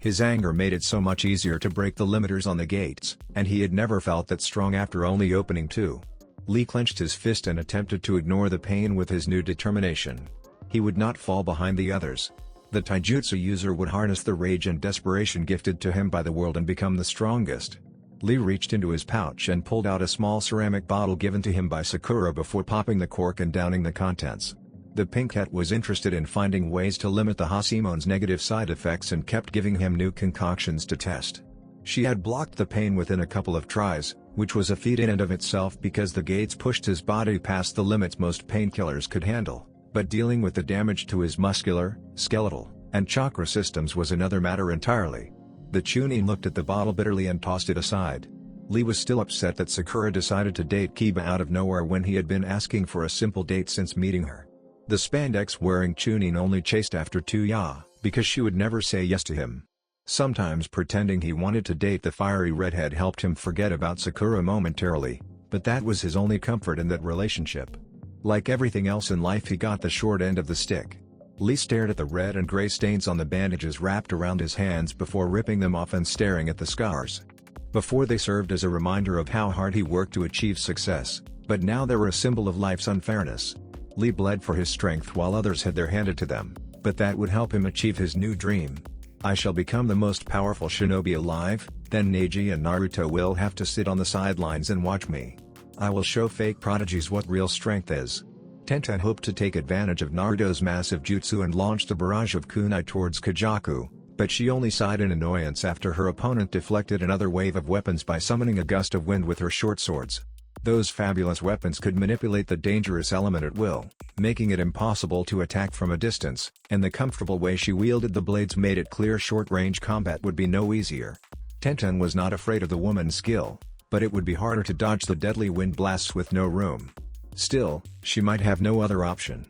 His anger made it so much easier to break the limiters on the gates, and he had never felt that strong after only opening two. Lee clenched his fist and attempted to ignore the pain with his new determination. He would not fall behind the others. The taijutsu user would harness the rage and desperation gifted to him by the world and become the strongest. Lee reached into his pouch and pulled out a small ceramic bottle given to him by Sakura before popping the cork and downing the contents. The pink cat was interested in finding ways to limit the Hasimon's negative side effects and kept giving him new concoctions to test. She had blocked the pain within a couple of tries, which was a feat in and of itself because the gates pushed his body past the limits most painkillers could handle, but dealing with the damage to his muscular, skeletal, and chakra systems was another matter entirely. The Chunin looked at the bottle bitterly and tossed it aside. Lee was still upset that Sakura decided to date Kiba out of nowhere when he had been asking for a simple date since meeting her. The spandex-wearing Chunin only chased after Tuya, because she would never say yes to him. Sometimes pretending he wanted to date the fiery redhead helped him forget about Sakura momentarily, but that was his only comfort in that relationship. Like everything else in life, he got the short end of the stick. Lee stared at the red and gray stains on the bandages wrapped around his hands before ripping them off and staring at the scars. Before they served as a reminder of how hard he worked to achieve success, but now they were a symbol of life's unfairness. Lee bled for his strength while others had their handed to them, but that would help him achieve his new dream. I shall become the most powerful shinobi alive, then Neji and Naruto will have to sit on the sidelines and watch me. I will show fake prodigies what real strength is. Tenten hoped to take advantage of Naruto's massive jutsu and launched a barrage of kunai towards Kajaku, but she only sighed in annoyance after her opponent deflected another wave of weapons by summoning a gust of wind with her short swords. Those fabulous weapons could manipulate the dangerous element at will, making it impossible to attack from a distance, and the comfortable way she wielded the blades made it clear short-range combat would be no easier. Tenten was not afraid of the woman's skill, but it would be harder to dodge the deadly wind blasts with no room. Still, she might have no other option.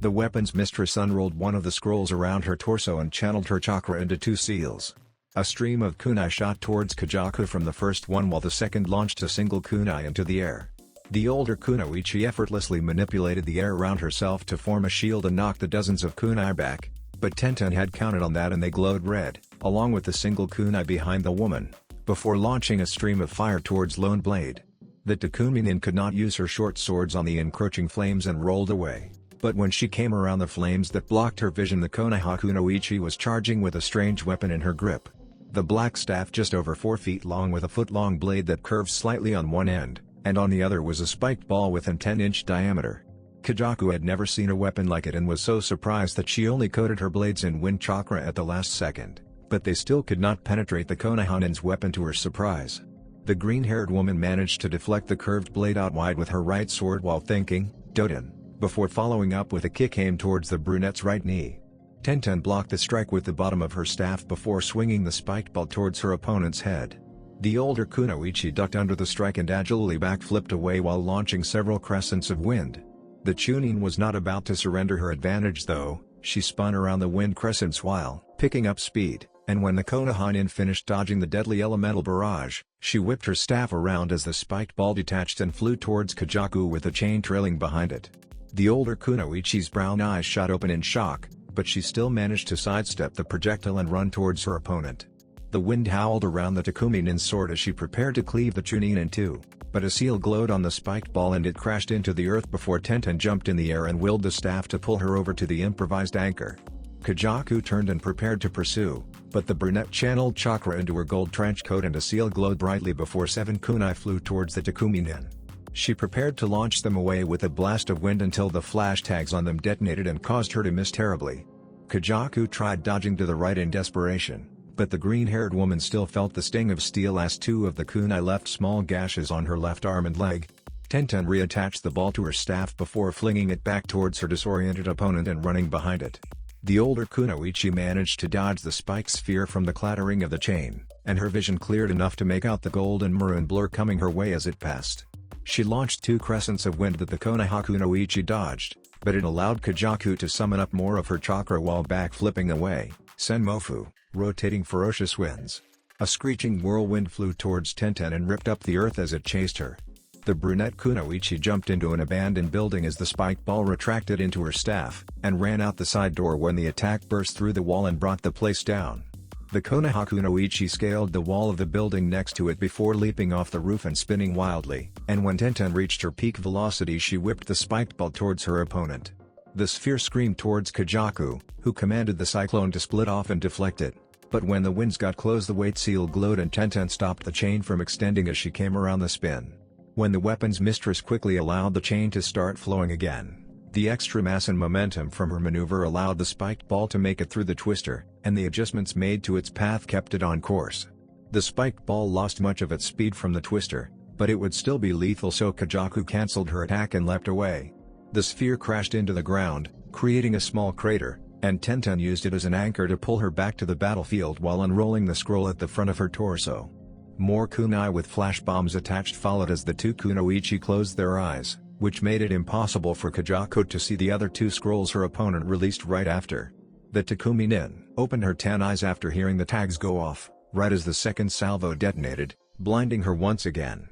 The weapon's mistress unrolled one of the scrolls around her torso and channeled her chakra into two seals. A stream of kunai shot towards Kajaku from the first one while the second launched a single kunai into the air. The older kunoichi effortlessly manipulated the air around herself to form a shield and knock the dozens of kunai back, but Tenten had counted on that and they glowed red, along with the single kunai behind the woman, before launching a stream of fire towards Lone Blade. The Takuminin could not use her short swords on the encroaching flames and rolled away, but when she came around the flames that blocked her vision, the Konoha kunoichi was charging with a strange weapon in her grip. The black staff just over 4 feet long with a foot-long blade that curved slightly on one end, and on the other was a spiked ball with a 10-inch diameter. Kajaku had never seen a weapon like it and was so surprised that she only coated her blades in wind chakra at the last second, but they still could not penetrate the Konohanin's weapon to her surprise. The green-haired woman managed to deflect the curved blade out wide with her right sword while thinking, "Doden," before following up with a kick aimed towards the brunette's right knee. Tenten blocked the strike with the bottom of her staff before swinging the spiked ball towards her opponent's head. The older kunoichi ducked under the strike and agilely backflipped away while launching several crescents of wind. The Chunin was not about to surrender her advantage though. She spun around the wind crescents while picking up speed, and when the Konohanin finished dodging the deadly elemental barrage, she whipped her staff around as the spiked ball detached and flew towards Kajaku with the chain trailing behind it. The older kunoichi's brown eyes shot open in shock, but she still managed to sidestep the projectile and run towards her opponent. The wind howled around the Takuminin's sword as she prepared to cleave the Chunin in two, but a seal glowed on the spiked ball and it crashed into the earth before Tenten jumped in the air and willed the staff to pull her over to the improvised anchor. Kajaku turned and prepared to pursue, but the brunette channeled chakra into her gold trench coat and a seal glowed brightly before 7 kunai flew towards the Takuminin. She prepared to launch them away with a blast of wind until the flash tags on them detonated and caused her to miss terribly. Kajaku tried dodging to the right in desperation, but the green-haired woman still felt the sting of steel as 2 of the kunai left small gashes on her left arm and leg. Tenten reattached the ball to her staff before flinging it back towards her disoriented opponent and running behind it. The older kunoichi managed to dodge the spike sphere from the clattering of the chain, and her vision cleared enough to make out the gold and maroon blur coming her way as it passed. She launched 2 crescents of wind that the Konoha kunoichi dodged, but it allowed Kajaku to summon up more of her chakra while back-flipping away, Senmofu, rotating ferocious winds. A screeching whirlwind flew towards Tenten and ripped up the earth as it chased her. The brunette kunoichi jumped into an abandoned building as the spiked ball retracted into her staff, and ran out the side door when the attack burst through the wall and brought the place down. The Konoha kunoichi scaled the wall of the building next to it before leaping off the roof and spinning wildly, and when Tenten reached her peak velocity she whipped the spiked ball towards her opponent. The sphere screamed towards Kajaku, who commanded the cyclone to split off and deflect it, but when the winds got close the weight seal glowed and Tenten stopped the chain from extending as she came around the spin. When the weapon's mistress quickly allowed the chain to start flowing again, The extra mass and momentum from her maneuver allowed the spiked ball to make it through the twister, and the adjustments made to its path kept it on course. The spiked ball lost much of its speed from the twister, but it would still be lethal, so Kajaku cancelled her attack and leapt away. The sphere crashed into the ground, creating a small crater, and Tenten used it as an anchor to pull her back to the battlefield while unrolling the scroll at the front of her torso. More kunai with flash bombs attached followed as the two kunoichi closed their eyes, which made it impossible for Kajaku to see the other two scrolls her opponent released right after. The Takumi Nin opened her 10 eyes after hearing the tags go off, right as the second salvo detonated, blinding her once again.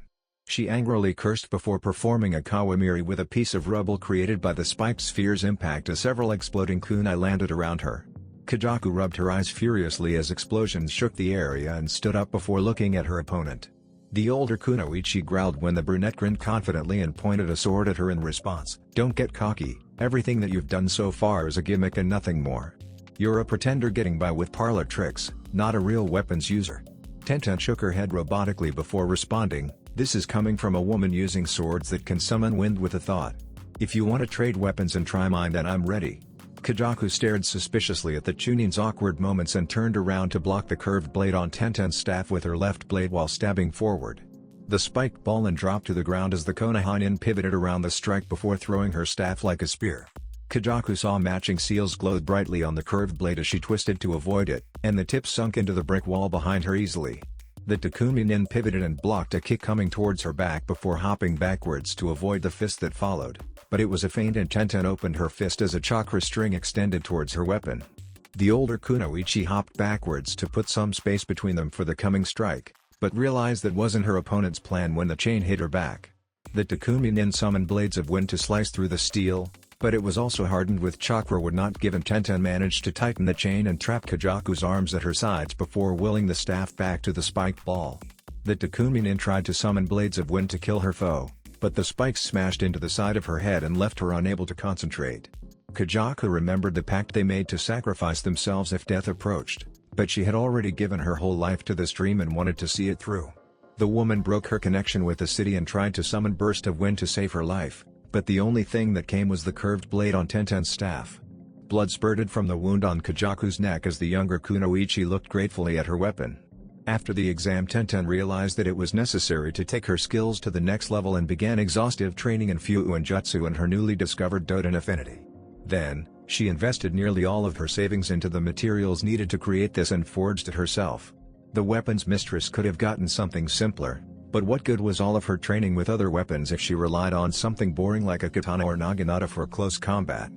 She angrily cursed before performing a Kawamiri with a piece of rubble created by the spiked sphere's impact as several exploding kunai landed around her. Kajaku rubbed her eyes furiously as explosions shook the area and stood up before looking at her opponent. The older kunoichi growled when the brunette grinned confidently and pointed a sword at her in response. "Don't get cocky, everything that you've done so far is a gimmick and nothing more. You're a pretender getting by with parlor tricks, not a real weapons user." Tenten shook her head robotically before responding, "This is coming from a woman using swords that can summon wind with a thought. If you want to trade weapons and try mine, then I'm ready." Kajaku stared suspiciously at the Chunin's awkward moments and turned around to block the curved blade on Tenten's staff with her left blade while stabbing forward. The spiked ball and dropped to the ground as the Konoha pivoted around the strike before throwing her staff like a spear. Kajaku saw matching seals glow brightly on the curved blade as she twisted to avoid it, and the tip sunk into the brick wall behind her easily. The Takumi Nin pivoted and blocked a kick coming towards her back before hopping backwards to avoid the fist that followed, but it was a feint and Tenten opened her fist as a chakra string extended towards her weapon. The older kunoichi hopped backwards to put some space between them for the coming strike, but realized that wasn't her opponent's plan when the chain hit her back. The Takumi Nin summoned blades of wind to slice through the steel, but it was also hardened with chakra would not give, and Tenten managed to tighten the chain and trap Kajaku's arms at her sides before willing the staff back to the spiked ball. The Takumi Nin tried to summon blades of wind to kill her foe, but the spikes smashed into the side of her head and left her unable to concentrate. Kajaku remembered the pact they made to sacrifice themselves if death approached, but she had already given her whole life to this dream and wanted to see it through. The woman broke her connection with the city and tried to summon burst of wind to save her life, but the only thing that came was the curved blade on Tenten's staff. Blood spurted from the wound on Kajaku's neck as the younger kunoichi looked gratefully at her weapon. After the exam, Tenten realized that it was necessary to take her skills to the next level and began exhaustive training in Fuuin Jutsu and her newly discovered Doden affinity. Then, she invested nearly all of her savings into the materials needed to create this and forged it herself. The weapons mistress could have gotten something simpler, but what good was all of her training with other weapons if she relied on something boring like a katana or naginata for close combat?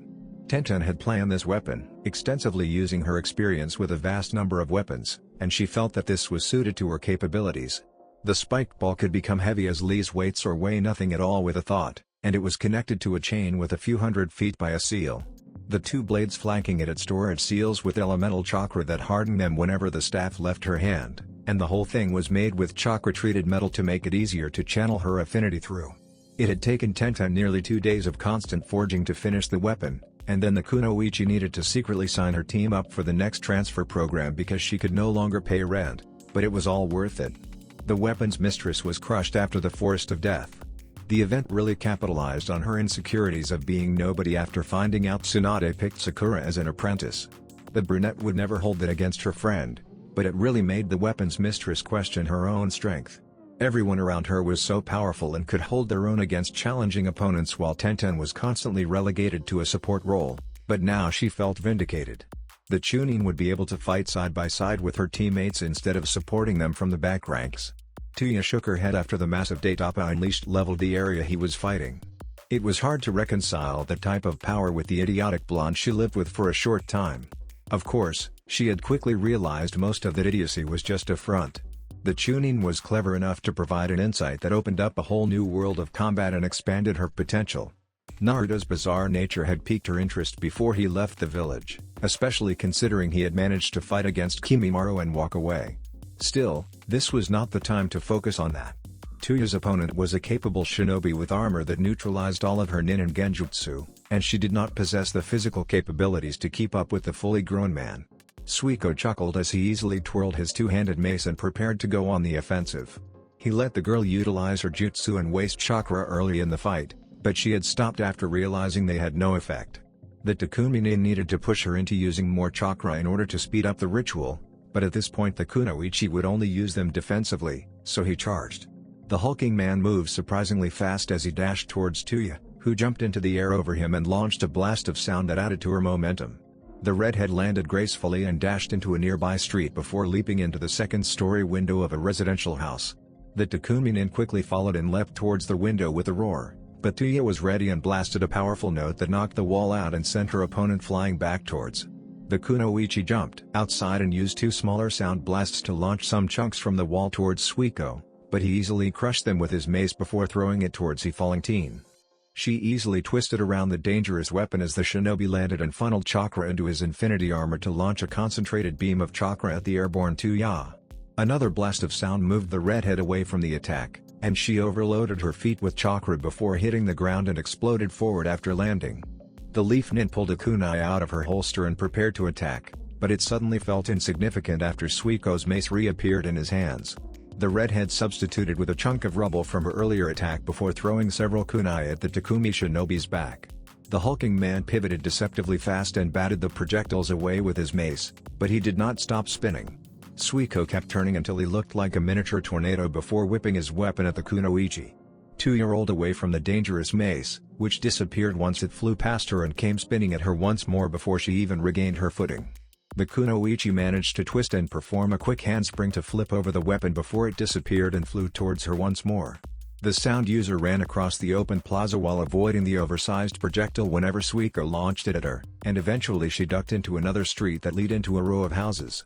Tenten had planned this weapon extensively using her experience with a vast number of weapons, and she felt that this was suited to her capabilities. The spiked ball could become heavy as Lee's weights or weigh nothing at all with a thought, and it was connected to a chain with a few hundred feet by a seal. The two blades flanking it had storage seals with elemental chakra that hardened them whenever the staff left her hand, and the whole thing was made with chakra-treated metal to make it easier to channel her affinity through. It had taken Tenten nearly 2 days of constant forging to finish the weapon, and then the kunoichi needed to secretly sign her team up for the next transfer program because she could no longer pay rent, but it was all worth it. The weapons mistress was crushed after the Forest of Death. The event really capitalized on her insecurities of being nobody after finding out Tsunade picked Sakura as an apprentice. The brunette would never hold that against her friend, but it really made the weapons mistress question her own strength. Everyone around her was so powerful and could hold their own against challenging opponents while Tenten was constantly relegated to a support role, but now she felt vindicated. The Chunin would be able to fight side by side with her teammates instead of supporting them from the back ranks. Tuya shook her head after the massive Datapa unleashed leveled the area he was fighting. It was hard to reconcile that type of power with the idiotic blonde she lived with for a short time. Of course, she had quickly realized most of that idiocy was just a front. The Chunin was clever enough to provide an insight that opened up a whole new world of combat and expanded her potential. Naruto's bizarre nature had piqued her interest before he left the village, especially considering he had managed to fight against Kimimaro and walk away. Still, this was not the time to focus on that. Tuya's opponent was a capable shinobi with armor that neutralized all of her nin and genjutsu, and she did not possess the physical capabilities to keep up with the fully grown man. Suiko chuckled as he easily twirled his two-handed mace and prepared to go on the offensive. He let the girl utilize her jutsu and waste chakra early in the fight, but she had stopped after realizing they had no effect. The Takumi Nin needed to push her into using more chakra in order to speed up the ritual, but at this point the kunoichi would only use them defensively, so he charged. The hulking man moved surprisingly fast as he dashed towards Tuya, who jumped into the air over him and launched a blast of sound that added to her momentum. The redhead landed gracefully and dashed into a nearby street before leaping into the second-story window of a residential house. The Takumi Nin quickly followed and leapt towards the window with a roar, but Tuya was ready and blasted a powerful note that knocked the wall out and sent her opponent flying back towards. The kunoichi jumped outside and used two smaller sound blasts to launch some chunks from the wall towards Suiko, but he easily crushed them with his mace before throwing it towards the falling teen. She easily twisted around the dangerous weapon as the shinobi landed and funneled chakra into his infinity armor to launch a concentrated beam of chakra at the airborne Tuya. Another blast of sound moved the redhead away from the attack, and she overloaded her feet with chakra before hitting the ground and exploded forward after landing. The leaf nin pulled a kunai out of her holster and prepared to attack, but it suddenly felt insignificant after Suiko's mace reappeared in his hands. The redhead substituted with a chunk of rubble from her earlier attack before throwing several kunai at the Takumi shinobi's back. The hulking man pivoted deceptively fast and batted the projectiles away with his mace, but he did not stop spinning. Suiko kept turning until he looked like a miniature tornado before whipping his weapon at the kunoichi. Tuya rolled away from the dangerous mace, which disappeared once it flew past her and came spinning at her once more before she even regained her footing. The kunoichi managed to twist and perform a quick handspring to flip over the weapon before it disappeared and flew towards her once more. The sound user ran across the open plaza while avoiding the oversized projectile whenever Suiko launched it at her, and eventually she ducked into another street that led into a row of houses.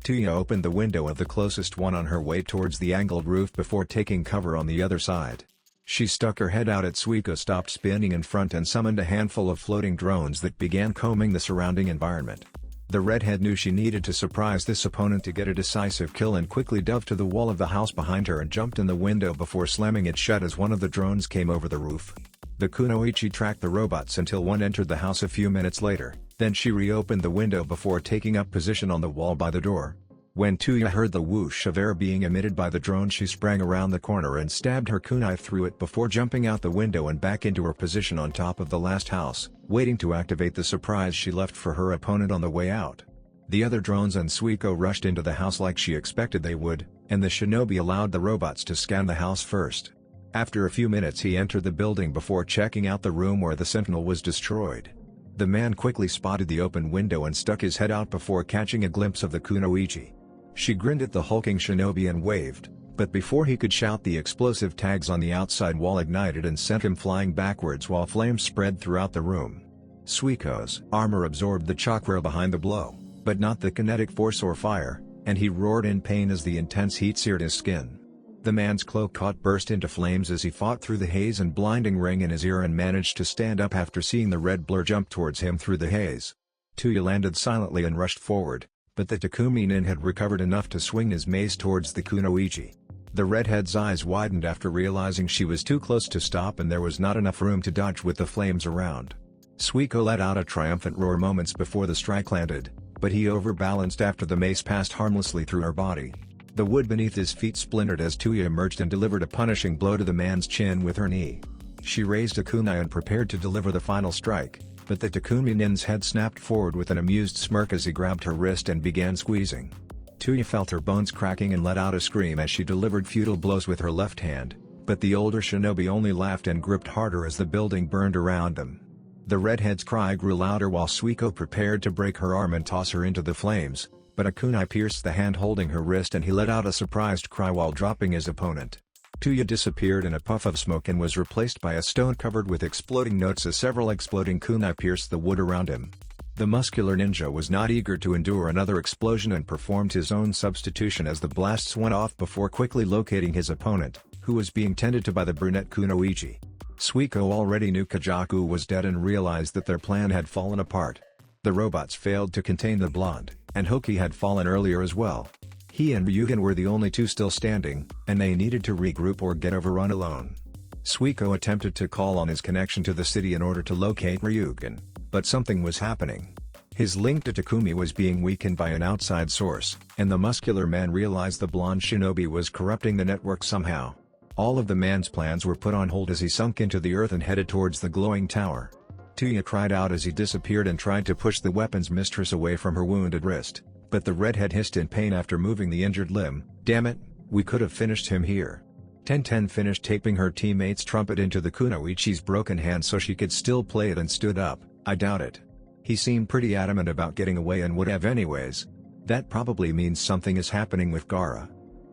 Tuya opened the window of the closest one on her way towards the angled roof before taking cover on the other side. She stuck her head out at Suiko stopped spinning in front and summoned a handful of floating drones that began combing the surrounding environment. The redhead knew she needed to surprise this opponent to get a decisive kill and quickly dove to the wall of the house behind her and jumped in the window before slamming it shut as one of the drones came over the roof. The kunoichi tracked the robots until one entered the house a few minutes later, then she reopened the window before taking up position on the wall by the door. When Tuya heard the whoosh of air being emitted by the drone, she sprang around the corner and stabbed her kunai through it before jumping out the window and back into her position on top of the last house, waiting to activate the surprise she left for her opponent on the way out. The other drones and Suiko rushed into the house like she expected they would, and the shinobi allowed the robots to scan the house first. After a few minutes he entered the building before checking out the room where the sentinel was destroyed. The man quickly spotted the open window and stuck his head out before catching a glimpse of the kunoichi. She grinned at the hulking shinobi and waved, but before he could shout, the explosive tags on the outside wall ignited and sent him flying backwards while flames spread throughout the room. Suiko's armor absorbed the chakra behind the blow, but not the kinetic force or fire, and he roared in pain as the intense heat seared his skin. The man's cloak burst into flames as he fought through the haze and blinding ring in his ear and managed to stand up after seeing the red blur jump towards him through the haze. Tuya landed silently and rushed forward, but the Takumi nin had recovered enough to swing his mace towards the kunoichi. The redhead's eyes widened after realizing she was too close to stop and there was not enough room to dodge with the flames around. Suiko let out a triumphant roar moments before the strike landed, but he overbalanced after the mace passed harmlessly through her body. The wood beneath his feet splintered as Tuya emerged and delivered a punishing blow to the man's chin with her knee. She raised a kunai and prepared to deliver the final strike, but the Takumi nin's head snapped forward with an amused smirk as he grabbed her wrist and began squeezing. Tuya felt her bones cracking and let out a scream as she delivered futile blows with her left hand, but the older shinobi only laughed and gripped harder as the building burned around them. The redhead's cry grew louder while Suiko prepared to break her arm and toss her into the flames, but a kunai pierced the hand holding her wrist and he let out a surprised cry while dropping his opponent. Tuya disappeared in a puff of smoke and was replaced by a stone covered with exploding notes as several exploding kunai pierced the wood around him. The muscular ninja was not eager to endure another explosion and performed his own substitution as the blasts went off before quickly locating his opponent, who was being tended to by the brunette kunoichi. Suiko already knew Kajaku was dead and realized that their plan had fallen apart. The robots failed to contain the blonde, and Hoki had fallen earlier as well. He and Ryugen were the only two still standing, and they needed to regroup or get overrun alone. Suiko attempted to call on his connection to the city in order to locate Ryugen, but something was happening. His link to Takumi was being weakened by an outside source, and the muscular man realized the blonde shinobi was corrupting the network somehow. All of the man's plans were put on hold as he sunk into the earth and headed towards the glowing tower. Tuya cried out as he disappeared and tried to push the weapon's mistress away from her wounded wrist, but the redhead hissed in pain after moving the injured limb. "Damn it, we could have finished him here." Tenten finished taping her teammate's trumpet into the kunoichi's broken hand so she could still play it and stood up. "I doubt it. He seemed pretty adamant about getting away and would have anyways. That probably means something is happening with Gaara.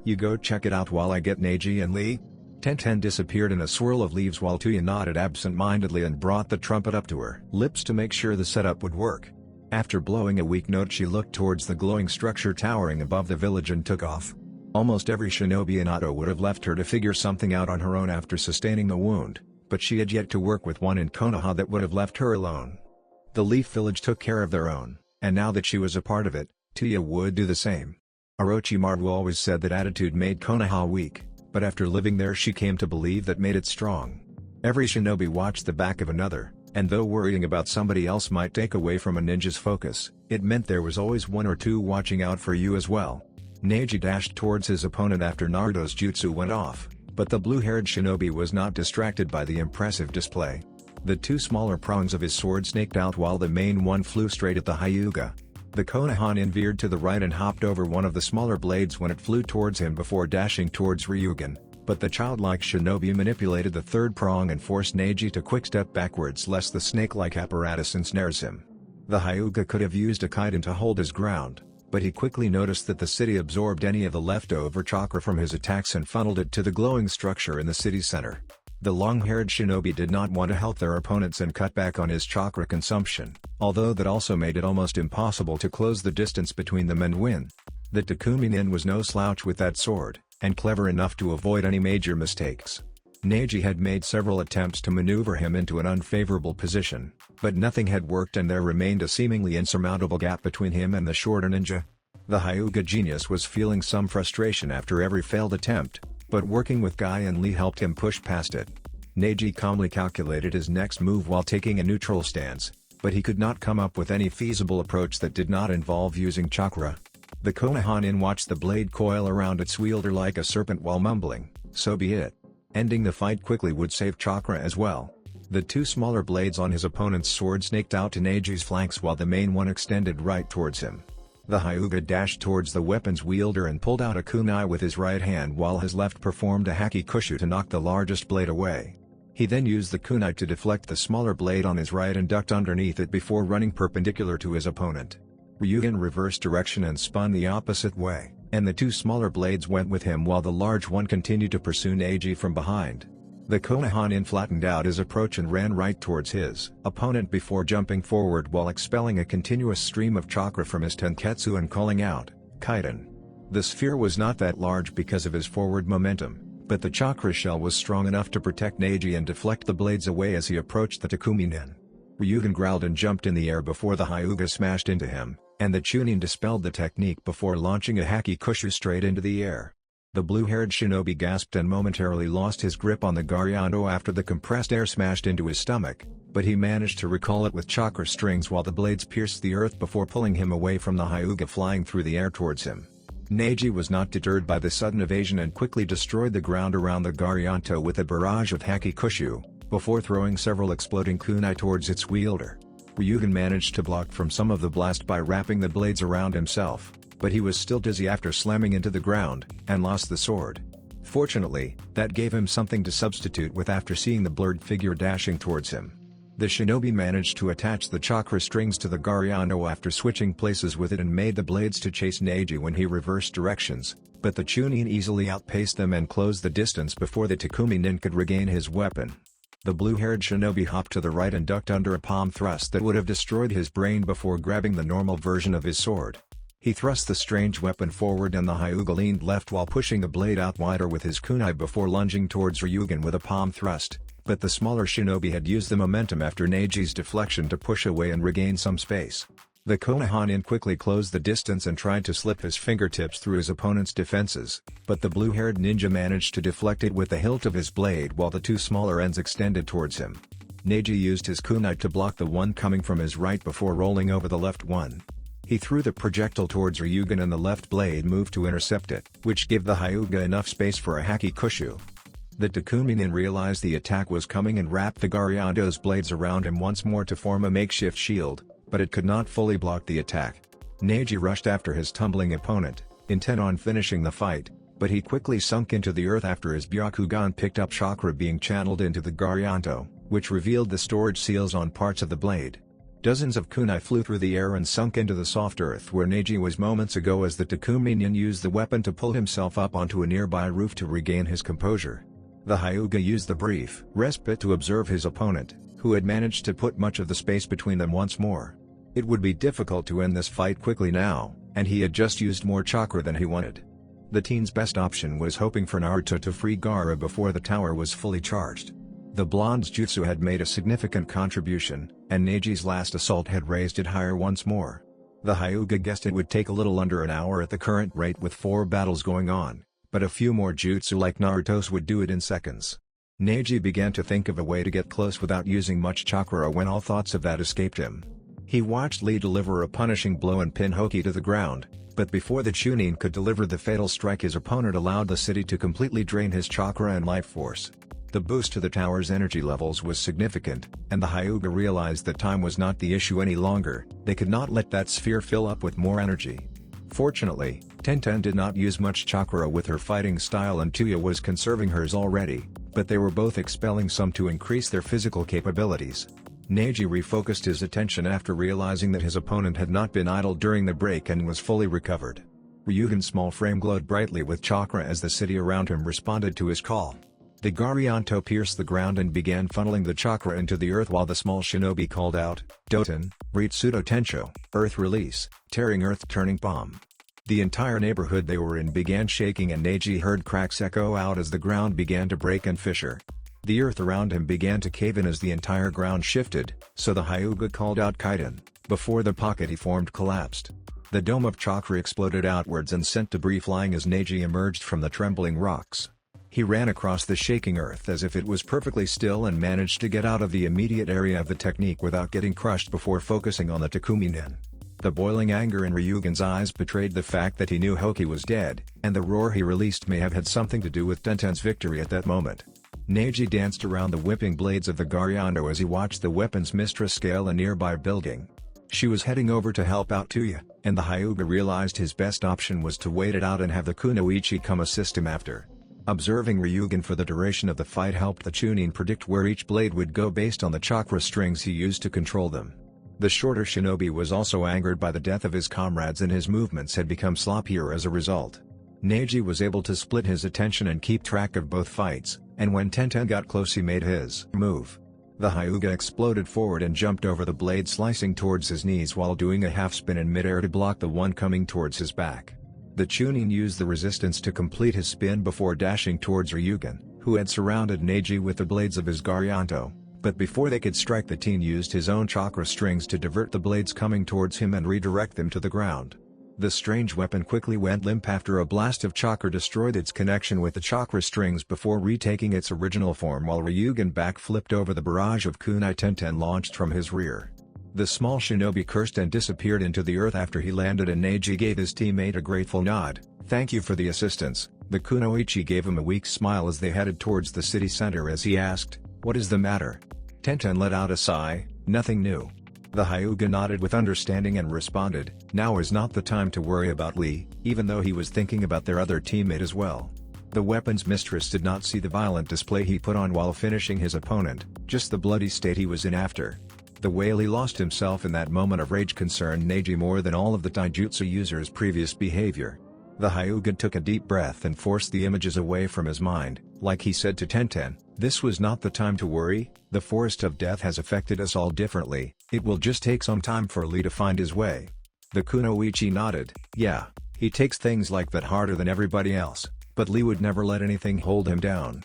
You go check it out while I get Neji and Lee." Tenten disappeared in a swirl of leaves while Tuya nodded absent-mindedly and brought the trumpet up to her lips to make sure the setup would work. After blowing a weak note, she looked towards the glowing structure towering above the village and took off. Almost every shinobi in Oto would have left her to figure something out on her own after sustaining a wound, but she had yet to work with one in Konoha that would have left her alone. The Leaf Village took care of their own, and now that she was a part of it, Tuya would do the same. Orochimaru always said that attitude made Konoha weak, but after living there she came to believe that made it strong. Every shinobi watched the back of another, and though worrying about somebody else might take away from a ninja's focus, it meant there was always one or two watching out for you as well. Neji dashed towards his opponent after Naruto's jutsu went off, but the blue-haired shinobi was not distracted by the impressive display. The two smaller prongs of his sword snaked out while the main one flew straight at the Hyuga. The Konoha veered to the right and hopped over one of the smaller blades when it flew towards him before dashing towards Ryugen, but the childlike shinobi manipulated the third prong and forced Neji to quick-step backwards lest the snake-like apparatus ensnares him. The Hyuga could have used a kaiden to hold his ground, but he quickly noticed that the city absorbed any of the leftover chakra from his attacks and funneled it to the glowing structure in the city center. The long-haired shinobi did not want to help their opponents and cut back on his chakra consumption, although that also made it almost impossible to close the distance between them and win. The Takumi Nin was no slouch with that sword, and clever enough to avoid any major mistakes. Neji had made several attempts to maneuver him into an unfavorable position, but nothing had worked and there remained a seemingly insurmountable gap between him and the shorter ninja. The Hyuga genius was feeling some frustration after every failed attempt, but working with Guy and Lee helped him push past it. Neji calmly calculated his next move while taking a neutral stance, but he could not come up with any feasible approach that did not involve using chakra. The Konoha watched the blade coil around its wielder like a serpent while mumbling, "So be it." Ending the fight quickly would save chakra as well. The two smaller blades on his opponent's sword snaked out to Neji's flanks while the main one extended right towards him. The Hyuga dashed towards the weapon's wielder and pulled out a kunai with his right hand while his left performed a haki kushu to knock the largest blade away. He then used the kunai to deflect the smaller blade on his right and ducked underneath it before running perpendicular to his opponent. Ryugen reversed direction and spun the opposite way, and the two smaller blades went with him while the large one continued to pursue Neji from behind. The Konoha flattened out his approach and ran right towards his opponent before jumping forward while expelling a continuous stream of chakra from his tenketsu and calling out, "Kaiden." The sphere was not that large because of his forward momentum, but the chakra shell was strong enough to protect Neji and deflect the blades away as he approached the Takumi Nin. Ryugen growled and jumped in the air before the Hyuga smashed into him, and the Chunin dispelled the technique before launching a haki kushu straight into the air. The blue-haired shinobi gasped and momentarily lost his grip on the Garyando after the compressed air smashed into his stomach, but he managed to recall it with chakra strings while the blades pierced the earth before pulling him away from the Hyuga flying through the air towards him. Neji was not deterred by the sudden evasion and quickly destroyed the ground around the Garyanto with a barrage of haki kushu, before throwing several exploding kunai towards its wielder. Ryugen managed to block from some of the blast by wrapping the blades around himself, but he was still dizzy after slamming into the ground, and lost the sword. Fortunately, that gave him something to substitute with after seeing the blurred figure dashing towards him. The shinobi managed to attach the chakra strings to the Garyando after switching places with it and made the blades to chase Neji when he reversed directions, but the Chunin easily outpaced them and closed the distance before the Takumi Nin could regain his weapon. The blue-haired shinobi hopped to the right and ducked under a palm thrust that would have destroyed his brain before grabbing the normal version of his sword. He thrust the strange weapon forward and the Hyuga leaned left while pushing the blade out wider with his kunai before lunging towards Ryugen with a palm thrust, but the smaller shinobi had used the momentum after Neji's deflection to push away and regain some space. The Konoha quickly closed the distance and tried to slip his fingertips through his opponent's defenses, but the blue-haired ninja managed to deflect it with the hilt of his blade while the two smaller ends extended towards him. Neji used his kunai to block the one coming from his right before rolling over the left one. He threw the projectile towards Ryugen and the left blade moved to intercept it, which gave the Hyuga enough space for a haki kushu. The Takumi Nin realized the attack was coming and wrapped the Garyando's blades around him once more to form a makeshift shield, but it could not fully block the attack. Neji rushed after his tumbling opponent, intent on finishing the fight, but he quickly sunk into the earth after his Byakugan picked up chakra being channeled into the Garyando, which revealed the storage seals on parts of the blade. Dozens of kunai flew through the air and sunk into the soft earth where Neji was moments ago as the Takumi Nin used the weapon to pull himself up onto a nearby roof to regain his composure. The Hyuga used the brief respite to observe his opponent, who had managed to put much of the space between them once more. It would be difficult to end this fight quickly now, and he had just used more chakra than he wanted. The teen's best option was hoping for Naruto to free Gaara before the tower was fully charged. The blonde's jutsu had made a significant contribution, and Neji's last assault had raised it higher once more. The Hyuga guessed it would take a little under an hour at the current rate with 4 battles going on, but a few more jutsu like Naruto's would do it in seconds. Neji began to think of a way to get close without using much chakra when all thoughts of that escaped him. He watched Lee deliver a punishing blow and pin Hoki to the ground, but before the Chunin could deliver the fatal strike, his opponent allowed the city to completely drain his chakra and life force. The boost to the tower's energy levels was significant, and the Hyuga realized that time was not the issue any longer. They could not let that sphere fill up with more energy. Fortunately, Tenten did not use much chakra with her fighting style and Tuya was conserving hers already, but they were both expelling some to increase their physical capabilities. Neji refocused his attention after realizing that his opponent had not been idle during the break and was fully recovered. Ryugen's small frame glowed brightly with chakra as the city around him responded to his call. The Garyanto pierced the ground and began funneling the chakra into the earth while the small shinobi called out, "Doten, Ritsudo Tensho, Earth Release, Tearing Earth Turning Bomb." The entire neighborhood they were in began shaking and Neji heard cracks echo out as the ground began to break and fissure. The earth around him began to cave in as the entire ground shifted, so the Hyuga called out Kaiden, before the pocket he formed collapsed. The dome of chakra exploded outwards and sent debris flying as Neji emerged from the trembling rocks. He ran across the shaking earth as if it was perfectly still and managed to get out of the immediate area of the technique without getting crushed before focusing on the Takumi Nin. The boiling anger in Ryugen's eyes betrayed the fact that he knew Hoki was dead, and the roar he released may have had something to do with Tenten's victory at that moment. Neji danced around the whipping blades of the Garyando as he watched the weapons mistress scale a nearby building. She was heading over to help out Tuya, and the Hyuga realized his best option was to wait it out and have the Kunoichi come assist him after. Observing Ryugen for the duration of the fight helped the Chunin predict where each blade would go based on the chakra strings he used to control them. The shorter shinobi was also angered by the death of his comrades and his movements had become sloppier as a result. Neji was able to split his attention and keep track of both fights, and when Tenten got close he made his move. The Hyuga exploded forward and jumped over the blade slicing towards his knees while doing a half spin in midair to block the one coming towards his back. The Chunin used the resistance to complete his spin before dashing towards Ryugen, who had surrounded Neji with the blades of his Garyanto, but before they could strike the teen used his own chakra strings to divert the blades coming towards him and redirect them to the ground. The strange weapon quickly went limp after a blast of chakra destroyed its connection with the chakra strings before retaking its original form while Ryugen backflipped over the barrage of kunai Tenten launched from his rear. The small shinobi cursed and disappeared into the earth after he landed and Neji gave his teammate a grateful nod. "Thank you for the assistance." The kunoichi gave him a weak smile as they headed towards the city center as he asked, "What is the matter?" Tenten let out a sigh, "Nothing new." The Hyuga nodded with understanding and responded, "Now is not the time to worry about Lee," even though he was thinking about their other teammate as well. The weapons mistress did not see the violent display he put on while finishing his opponent, just the bloody state he was in after. The way Lee lost himself in that moment of rage concerned Neji more than all of the taijutsu user's previous behavior. The Hyuga took a deep breath and forced the images away from his mind, like he said to Tenten, "This was not the time to worry, the forest of death has affected us all differently, it will just take some time for Lee to find his way." The kunoichi nodded, "Yeah, he takes things like that harder than everybody else, but Lee would never let anything hold him down.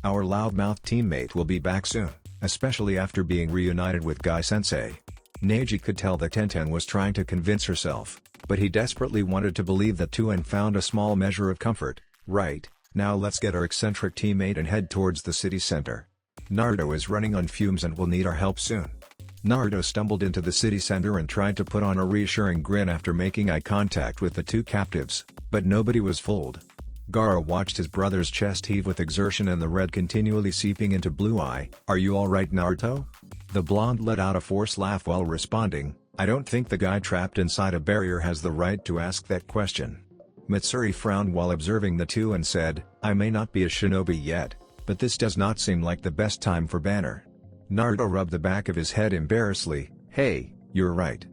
Our loudmouth teammate will be back soon, especially after being reunited with Guy-sensei." Neji could tell that Tenten was trying to convince herself, but he desperately wanted to believe that too and found a small measure of comfort. "Right, now let's get our eccentric teammate and head towards the city center. Naruto is running on fumes and will need our help soon." Naruto stumbled into the city center and tried to put on a reassuring grin after making eye contact with the two captives, but nobody was fooled. Gaara watched his brother's chest heave with exertion and the red continually seeping into blue eye. "Are you alright, Naruto?" The blonde let out a forced laugh while responding, "I don't think the guy trapped inside a barrier has the right to ask that question." Mitsuri frowned while observing the two and said, "I may not be a shinobi yet, but this does not seem like the best time for banner." Naruto rubbed the back of his head embarrassedly. "Hey, you're right.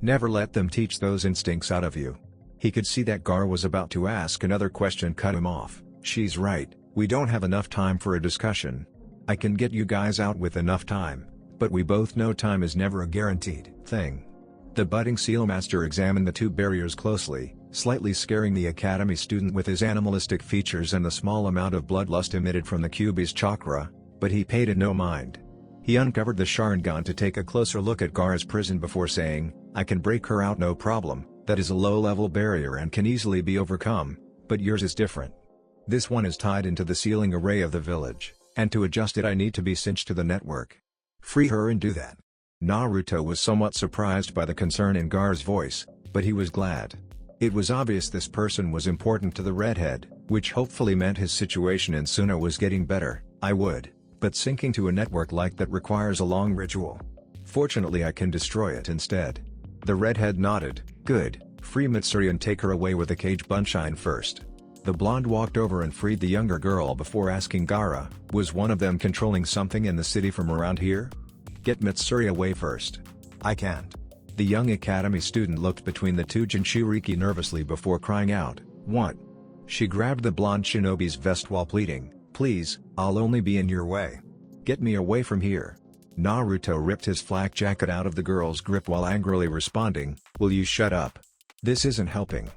Never let them teach those instincts out of you." He could see that Gaara was about to ask another question, cut him off. "She's right, we don't have enough time for a discussion. I can get you guys out with enough time, but we both know time is never a guaranteed thing." The budding seal master examined the two barriers closely, slightly scaring the academy student with his animalistic features and the small amount of bloodlust emitted from the Kyuubi's chakra, but he paid it no mind. He uncovered the sharingan to take a closer look at Gaara's prison before saying, "I can break her out no problem. That is a low-level barrier and can easily be overcome, but yours is different. This one is tied into the ceiling array of the village, and to adjust it I need to be cinched to the network. Free her and do that." Naruto was somewhat surprised by the concern in Gaara's voice, but he was glad. It was obvious this person was important to the redhead, which hopefully meant his situation in Suna was getting better. "I would, but syncing to a network like that requires a long ritual. Fortunately I can destroy it instead." The redhead nodded. "Good, free Mitsuri and take her away with the cage bunshine first." The blonde walked over and freed the younger girl before asking Gaara, "Was one of them controlling something in the city from around here? Get Mitsuri away first." "I can't." The young academy student looked between the two Jinchuriki nervously before crying out, "What?" She grabbed the blonde shinobi's vest while pleading, "Please, I'll only be in your way. Get me away from here." Naruto ripped his flak jacket out of the girl's grip while angrily responding, "Will you shut up? This isn't helping."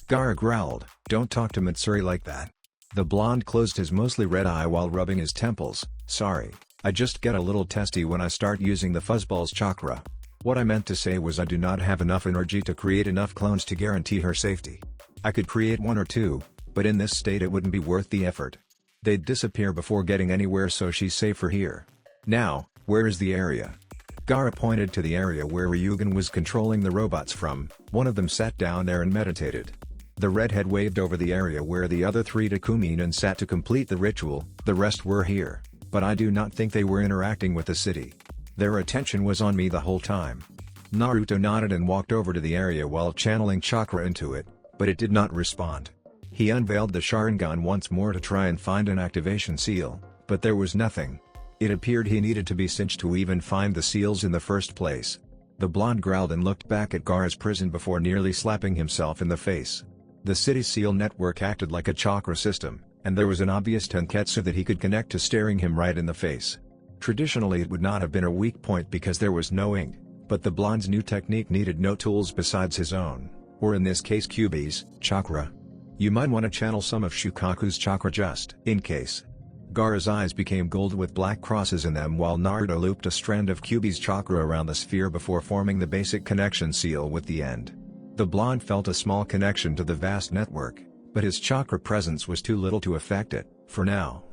Gaara growled, "Don't talk to Mitsuri like that." The blonde closed his mostly red eye while rubbing his temples. "Sorry, I just get a little testy when I start using the fuzzball's chakra. What I meant to say was I do not have enough energy to create enough clones to guarantee her safety. I could create one or two, but in this state it wouldn't be worth the effort. They'd disappear before getting anywhere, so she's safer here. Now, where is the area?" Gaara pointed to the area where Ryugen was controlling the robots from. "One of them sat down there and meditated." The redhead waved over the area where the other three Takumin sat to complete the ritual. "The rest were here, but I do not think they were interacting with the city. Their attention was on me the whole time." Naruto nodded and walked over to the area while channeling chakra into it, but it did not respond. He unveiled the sharingan once more to try and find an activation seal, but there was nothing. It appeared he needed to be cinched to even find the seals in the first place. The blonde growled and looked back at Gaara's prison before nearly slapping himself in the face. The city's seal network acted like a chakra system, and there was an obvious tenketsu that he could connect to staring him right in the face. Traditionally it would not have been a weak point because there was no ink, but the blonde's new technique needed no tools besides his own, or in this case Kyuubi's, chakra. "You might want to channel some of Shukaku's chakra just in case." Gaara's eyes became gold with black crosses in them while Naruto looped a strand of Kyuubi's chakra around the sphere before forming the basic connection seal with the end. The blonde felt a small connection to the vast network, but his chakra presence was too little to affect it, for now.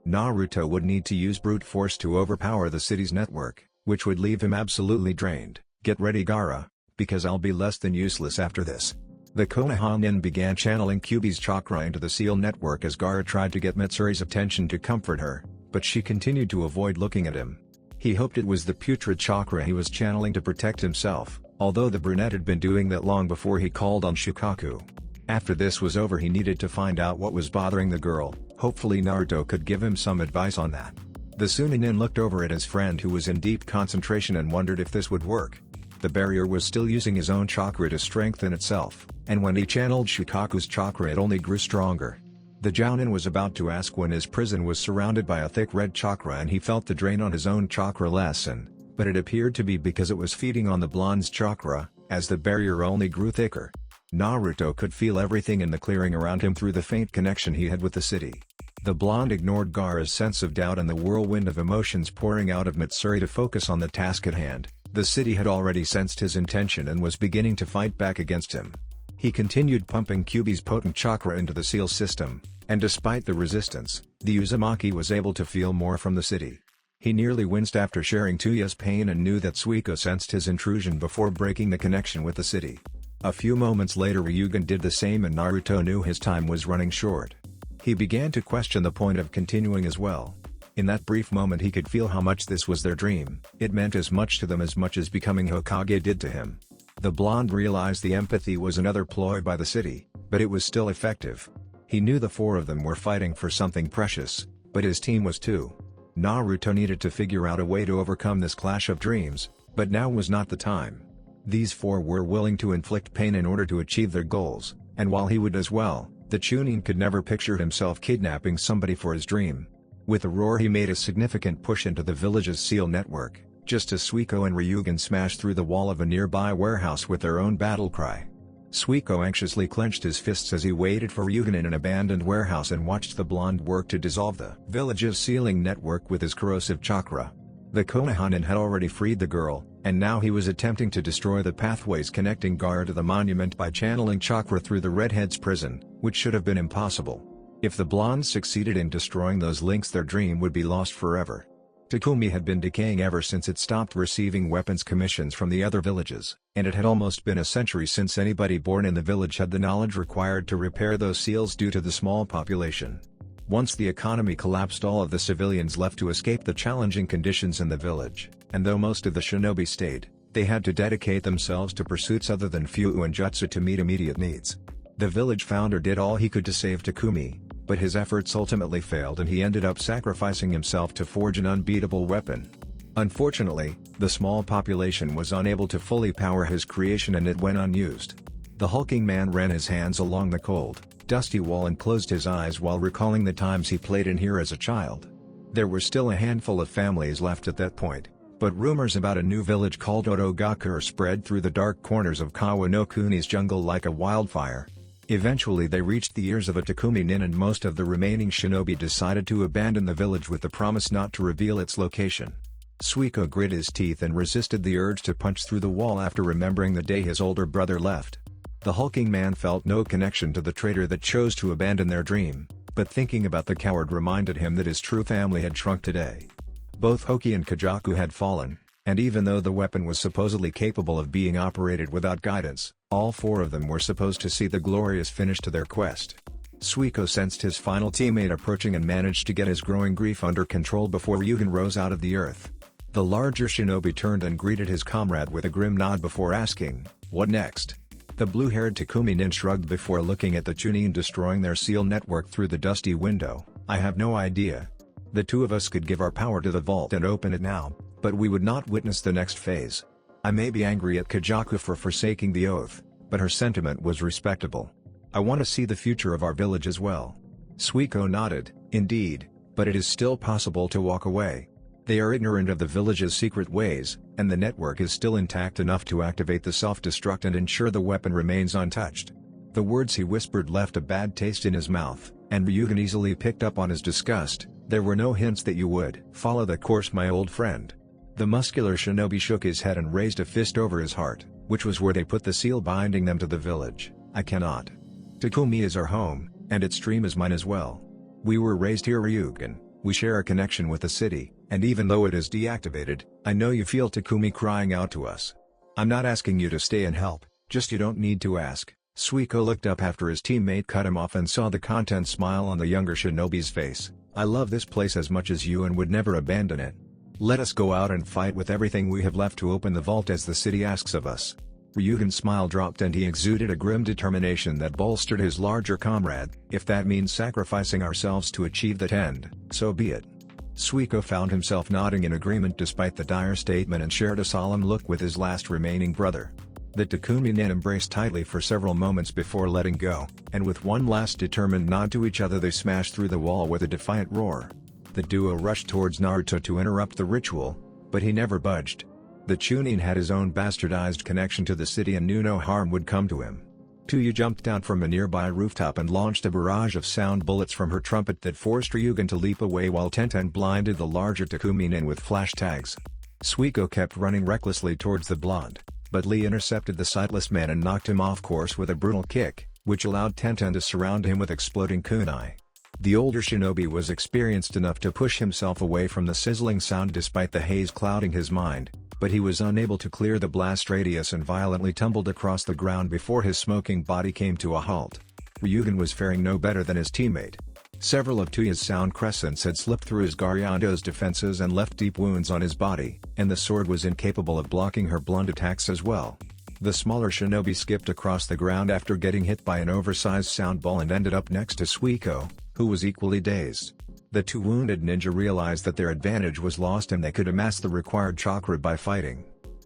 Naruto would need to use brute force to overpower the city's network, which would leave him absolutely drained. "Get ready, Gaara, because I'll be less than useless after this." The Konoha nin began channeling Kyuubi's chakra into the seal network as Gaara tried to get Mitsuri's attention to comfort her, but she continued to avoid looking at him. He hoped it was the putrid chakra he was channeling to protect himself, although the brunette had been doing that long before he called on Shukaku. After this was over he needed to find out what was bothering the girl. Hopefully Naruto could give him some advice on that. The Sunanin looked over at his friend who was in deep concentration and wondered if this would work. The barrier was still using his own chakra to strengthen itself, and when he channeled Shukaku's chakra it only grew stronger. The Jounin was about to ask when his prison was surrounded by a thick red chakra and he felt the drain on his own chakra lessen, but it appeared to be because it was feeding on the blonde's chakra, as the barrier only grew thicker. Naruto could feel everything in the clearing around him through the faint connection he had with the city. The blonde ignored Gaara's sense of doubt and the whirlwind of emotions pouring out of Mitsuri to focus on the task at hand. The city had already sensed his intention and was beginning to fight back against him. He continued pumping Kyuubi's potent chakra into the seal system, and despite the resistance, the Uzumaki was able to feel more from the city. He nearly winced after sharing Tuya's pain and knew that Suiko sensed his intrusion before breaking the connection with the city. A few moments later Ryugen did the same and Naruto knew his time was running short. He began to question the point of continuing as well. In that brief moment he could feel how much this was their dream. It meant as much to them as much as becoming Hokage did to him. The blonde realized the empathy was another ploy by the city, but it was still effective. He knew the four of them were fighting for something precious, but his team was too. Naruto needed to figure out a way to overcome this clash of dreams, but now was not the time. These four were willing to inflict pain in order to achieve their goals, and while he would as well, the Chunin could never picture himself kidnapping somebody for his dream. With a roar he made a significant push into the village's seal network, just as Suiko and Ryugen smashed through the wall of a nearby warehouse with their own battle cry. Suiko anxiously clenched his fists as he waited for Ryugen in an abandoned warehouse and watched the blonde work to dissolve the village's sealing network with his corrosive chakra. The Konohanin had already freed the girl, and now he was attempting to destroy the pathways connecting Gaara to the monument by channeling chakra through the Redhead's prison, which should have been impossible. If the blondes succeeded in destroying those links, their dream would be lost forever. Takumi had been decaying ever since it stopped receiving weapons commissions from the other villages, and it had almost been a century since anybody born in the village had the knowledge required to repair those seals due to the small population. Once the economy collapsed, all of the civilians left to escape the challenging conditions in the village, and though most of the shinobi stayed, they had to dedicate themselves to pursuits other than Fyu and Jutsu to meet immediate needs. The village founder did all he could to save Takumi, but his efforts ultimately failed and he ended up sacrificing himself to forge an unbeatable weapon. Unfortunately, the small population was unable to fully power his creation and it went unused. The hulking man ran his hands along the cold, dusty wall and closed his eyes while recalling the times he played in here as a child. There were still a handful of families left at that point, but rumors about a new village called Otogakure spread through the dark corners of Kawanokuni's jungle like a wildfire. Eventually they reached the ears of a Takumi nin and most of the remaining shinobi decided to abandon the village with the promise not to reveal its location. Suiko grit his teeth and resisted the urge to punch through the wall after remembering the day his older brother left. The hulking man felt no connection to the traitor that chose to abandon their dream, but thinking about the coward reminded him that his true family had shrunk today. Both Hoki and Kajaku had fallen, and even though the weapon was supposedly capable of being operated without guidance, all four of them were supposed to see the glorious finish to their quest. Suiko sensed his final teammate approaching and managed to get his growing grief under control before Ryugen rose out of the earth. The larger shinobi turned and greeted his comrade with a grim nod before asking, "What next?" The blue-haired Takumi nin shrugged before looking at the Chunin destroying their seal network through the dusty window. "I have no idea. The two of us could give our power to the vault and open it now, but we would not witness the next phase. I may be angry at Kajaku for forsaking the oath, but her sentiment was respectable. I want to see the future of our village as well." Suiko nodded, "Indeed, but it is still possible to walk away. They are ignorant of the village's secret ways, and the network is still intact enough to activate the self-destruct and ensure the weapon remains untouched." The words he whispered left a bad taste in his mouth, and Ryugen easily picked up on his disgust. "There were no hints that you would follow the course, my old friend." The muscular shinobi shook his head and raised a fist over his heart, which was where they put the seal binding them to the village. "I cannot. Takumi is our home, and its dream is mine as well. We were raised here, Ryugen. We share a connection with the city, and even though it is deactivated, I know you feel Takumi crying out to us. I'm not asking you to stay and help, just you don't need to ask." Suiko looked up after his teammate cut him off and saw the content smile on the younger shinobi's face. "I love this place as much as you and would never abandon it. Let us go out and fight with everything we have left to open the vault as the city asks of us." Ryugen's smile dropped and he exuded a grim determination that bolstered his larger comrade. "If that means sacrificing ourselves to achieve that end, so be it." Suiko found himself nodding in agreement despite the dire statement and shared a solemn look with his last remaining brother. The Takumi nin embraced tightly for several moments before letting go, and with one last determined nod to each other they smashed through the wall with a defiant roar. The duo rushed towards Naruto to interrupt the ritual, but he never budged. The Chunin had his own bastardized connection to the city and knew no harm would come to him. Tuya jumped down from a nearby rooftop and launched a barrage of sound bullets from her trumpet that forced Ryugen to leap away while Tenten blinded the larger Takumi nin with flash tags. Suiko kept running recklessly towards the blonde, but Lee intercepted the sightless man and knocked him off course with a brutal kick, which allowed Tenten to surround him with exploding kunai. The older shinobi was experienced enough to push himself away from the sizzling sound despite the haze clouding his mind, but he was unable to clear the blast radius and violently tumbled across the ground before his smoking body came to a halt. Ryugen was faring no better than his teammate. Several of Tuya's sound crescents had slipped through his Garyando's defenses and left deep wounds on his body, and the sword was incapable of blocking her blunt attacks as well. The smaller shinobi skipped across the ground after getting hit by an oversized sound ball and ended up next to Suiko, who was equally dazed. The two wounded ninja realized that their advantage was lost and they could amass the required chakra by fighting.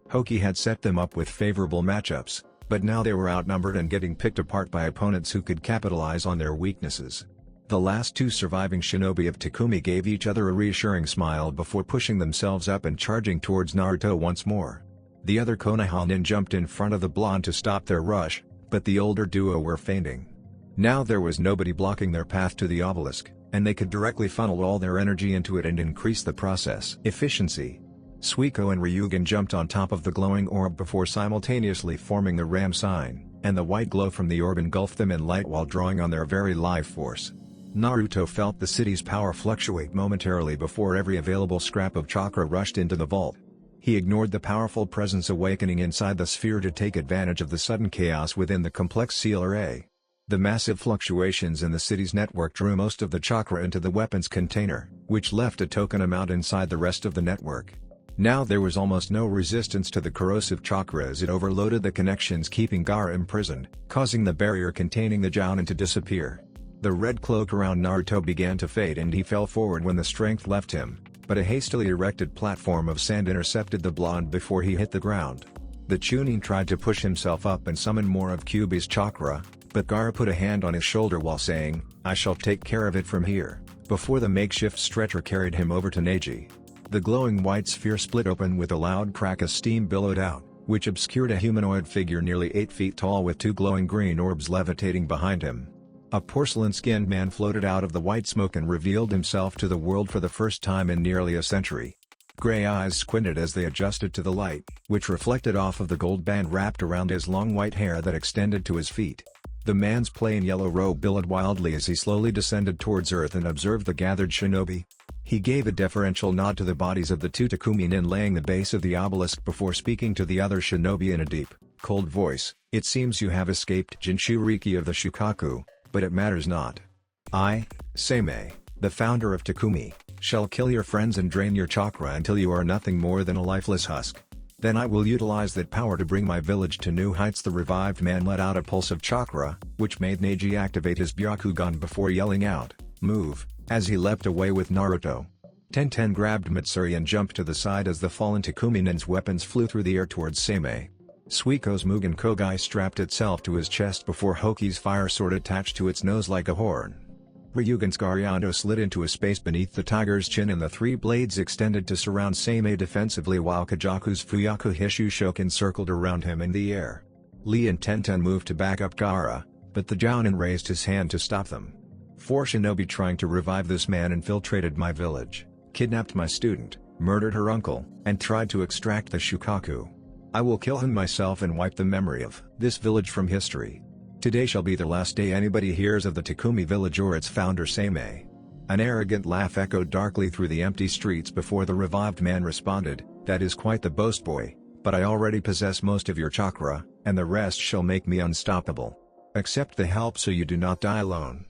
Hokage had set them up with favorable matchups, but now they were outnumbered and getting picked apart by opponents who could capitalize on their weaknesses. The last two surviving shinobi of Takumi gave each other a reassuring smile before pushing themselves up and charging towards Naruto once more. The other Konoha nin jumped in front of the blonde to stop their rush, but the older duo were fainting. Now there was nobody blocking their path to the obelisk, and they could directly funnel all their energy into it and increase the process efficiency. Suiko and Ryugen jumped on top of the glowing orb before simultaneously forming the ram sign, and the white glow from the orb engulfed them in light while drawing on their very life force. Naruto felt the city's power fluctuate momentarily before every available scrap of chakra rushed into the vault. He ignored the powerful presence awakening inside the sphere to take advantage of the sudden chaos within the complex seal array. The massive fluctuations in the city's network drew most of the chakra into the weapons container, which left a token amount inside the rest of the network. Now there was almost no resistance to the corrosive chakra as it overloaded the connections, keeping Gaara imprisoned, causing the barrier containing the Jounin to disappear. The red cloak around Naruto began to fade and he fell forward when the strength left him, but a hastily erected platform of sand intercepted the blonde before he hit the ground. The Chunin tried to push himself up and summon more of Kyuubi's chakra, but Gaara put a hand on his shoulder while saying, "I shall take care of it from here," before the makeshift stretcher carried him over to Neji. The glowing white sphere split open with a loud crack as steam billowed out, which obscured a humanoid figure nearly 8 feet tall with two glowing green orbs levitating behind him. A porcelain-skinned man floated out of the white smoke and revealed himself to the world for the first time in nearly a century. Gray eyes squinted as they adjusted to the light, which reflected off of the gold band wrapped around his long white hair that extended to his feet. The man's plain yellow robe billowed wildly as he slowly descended towards earth and observed the gathered shinobi. He gave a deferential nod to the bodies of the two Takumi nin laying the base of the obelisk before speaking to the other shinobi in a deep, cold voice. "It seems you have escaped Jinchuriki of the Shukaku, but it matters not. I, Seimei, the founder of Takumi, shall kill your friends and drain your chakra until you are nothing more than a lifeless husk. Then I will utilize that power to bring my village to new heights." The revived man let out a pulse of chakra, which made Neji activate his Byakugan before yelling out, "Move," as he leapt away with Naruto. Tenten grabbed Mitsuri and jumped to the side as the fallen Takumi nin's weapons flew through the air towards Seimei. Suiko's Mugen Kogai strapped itself to his chest before Hoki's fire sword attached to its nose like a horn. Ryugen's Garyando slid into a space beneath the tiger's chin and the three blades extended to surround Seimei defensively while Kajaku's Fuyaku Hishu Shokin circled around him in the air. Lee and Tenten moved to back up Gaara, but the Jounin raised his hand to stop them. "4 shinobi trying to revive this man infiltrated my village, kidnapped my student, murdered her uncle, and tried to extract the Shukaku. I will kill him myself and wipe the memory of this village from history. Today shall be the last day anybody hears of the Takumi village or its founder Seimei." An arrogant laugh echoed darkly through the empty streets before the revived man responded, "That is quite the boast, boy, but I already possess most of your chakra, and the rest shall make me unstoppable. Accept the help so you do not die alone."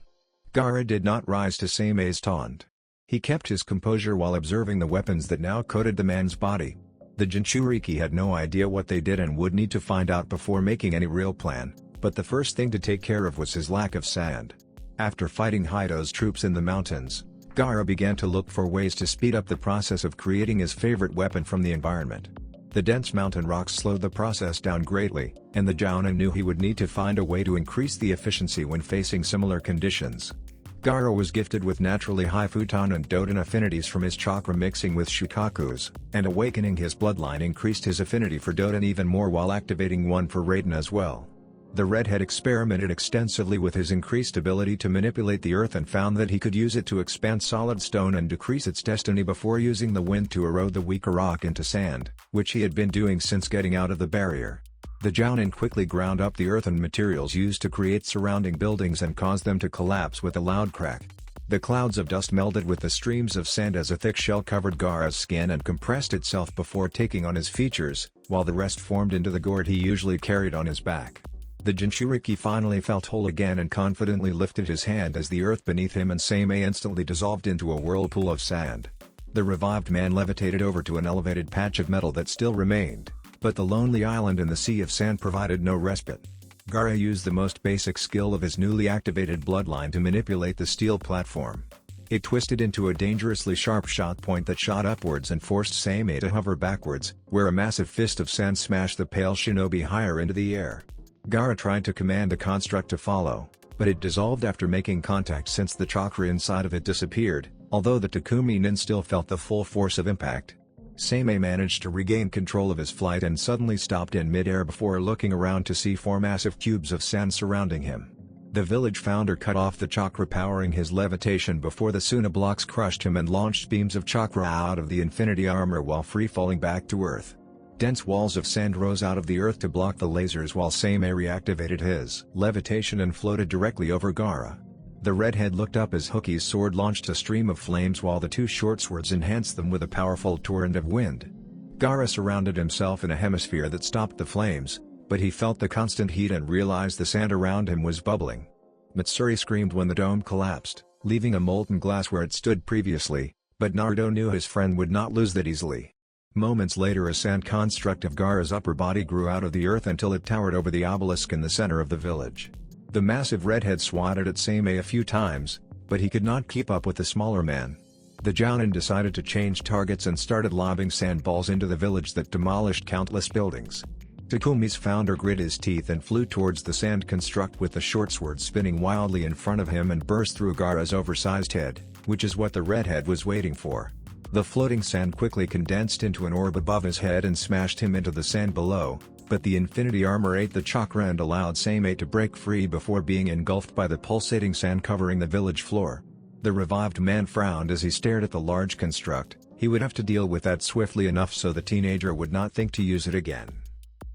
Gaara did not rise to Seimei's taunt. He kept his composure while observing the weapons that now coated the man's body. The Jinchuriki had no idea what they did and would need to find out before making any real plan, but the first thing to take care of was his lack of sand. After fighting Hido's troops in the mountains, Gaara began to look for ways to speed up the process of creating his favorite weapon from the environment. The dense mountain rocks slowed the process down greatly, and the Jounin knew he would need to find a way to increase the efficiency when facing similar conditions. Gaara was gifted with naturally high Futon and Doden affinities from his chakra mixing with Shukaku's, and awakening his bloodline increased his affinity for Doden even more while activating one for Raiden as well. The redhead experimented extensively with his increased ability to manipulate the earth and found that he could use it to expand solid stone and decrease its destiny before using the wind to erode the weaker rock into sand, which he had been doing since getting out of the barrier. The Jounin quickly ground up the earth and materials used to create surrounding buildings and caused them to collapse with a loud crack. The clouds of dust melded with the streams of sand as a thick shell covered Gaara's skin and compressed itself before taking on his features, while the rest formed into the gourd he usually carried on his back. The Jinchuriki finally felt whole again and confidently lifted his hand as the earth beneath him and Seimei instantly dissolved into a whirlpool of sand. The revived man levitated over to an elevated patch of metal that still remained, but the lonely island in the sea of sand provided no respite. Gaara used the most basic skill of his newly activated bloodline to manipulate the steel platform. It twisted into a dangerously sharp shot point that shot upwards and forced Seimei to hover backwards, where a massive fist of sand smashed the pale shinobi higher into the air. Gaara tried to command the construct to follow, but it dissolved after making contact since the chakra inside of it disappeared, although the Takumi Nin still felt the full force of impact. Seimei managed to regain control of his flight and suddenly stopped in mid-air before looking around to see four massive cubes of sand surrounding him. The village founder cut off the chakra powering his levitation before the Suna blocks crushed him and launched beams of chakra out of the infinity armor while free-falling back to earth. Dense walls of sand rose out of the earth to block the lasers while Seimei reactivated his levitation and floated directly over Gaara. The redhead looked up as Hookie's sword launched a stream of flames while the two short swords enhanced them with a powerful torrent of wind. Gaara surrounded himself in a hemisphere that stopped the flames, but he felt the constant heat and realized the sand around him was bubbling. Mitsuri screamed when the dome collapsed, leaving a molten glass where it stood previously, but Naruto knew his friend would not lose that easily. Moments later a sand construct of Gaara's upper body grew out of the earth until it towered over the obelisk in the center of the village. The massive redhead swatted at Seimei a few times, but he could not keep up with the smaller man. The Jounin decided to change targets and started lobbing sandballs into the village that demolished countless buildings. Takumi's founder grit his teeth and flew towards the sand construct with the short sword spinning wildly in front of him and burst through Gaara's oversized head, which is what the redhead was waiting for. The floating sand quickly condensed into an orb above his head and smashed him into the sand below, but the infinity armor ate the chakra and allowed Seimei to break free before being engulfed by the pulsating sand covering the village floor. The revived man frowned as he stared at the large construct. He would have to deal with that swiftly enough so the teenager would not think to use it again.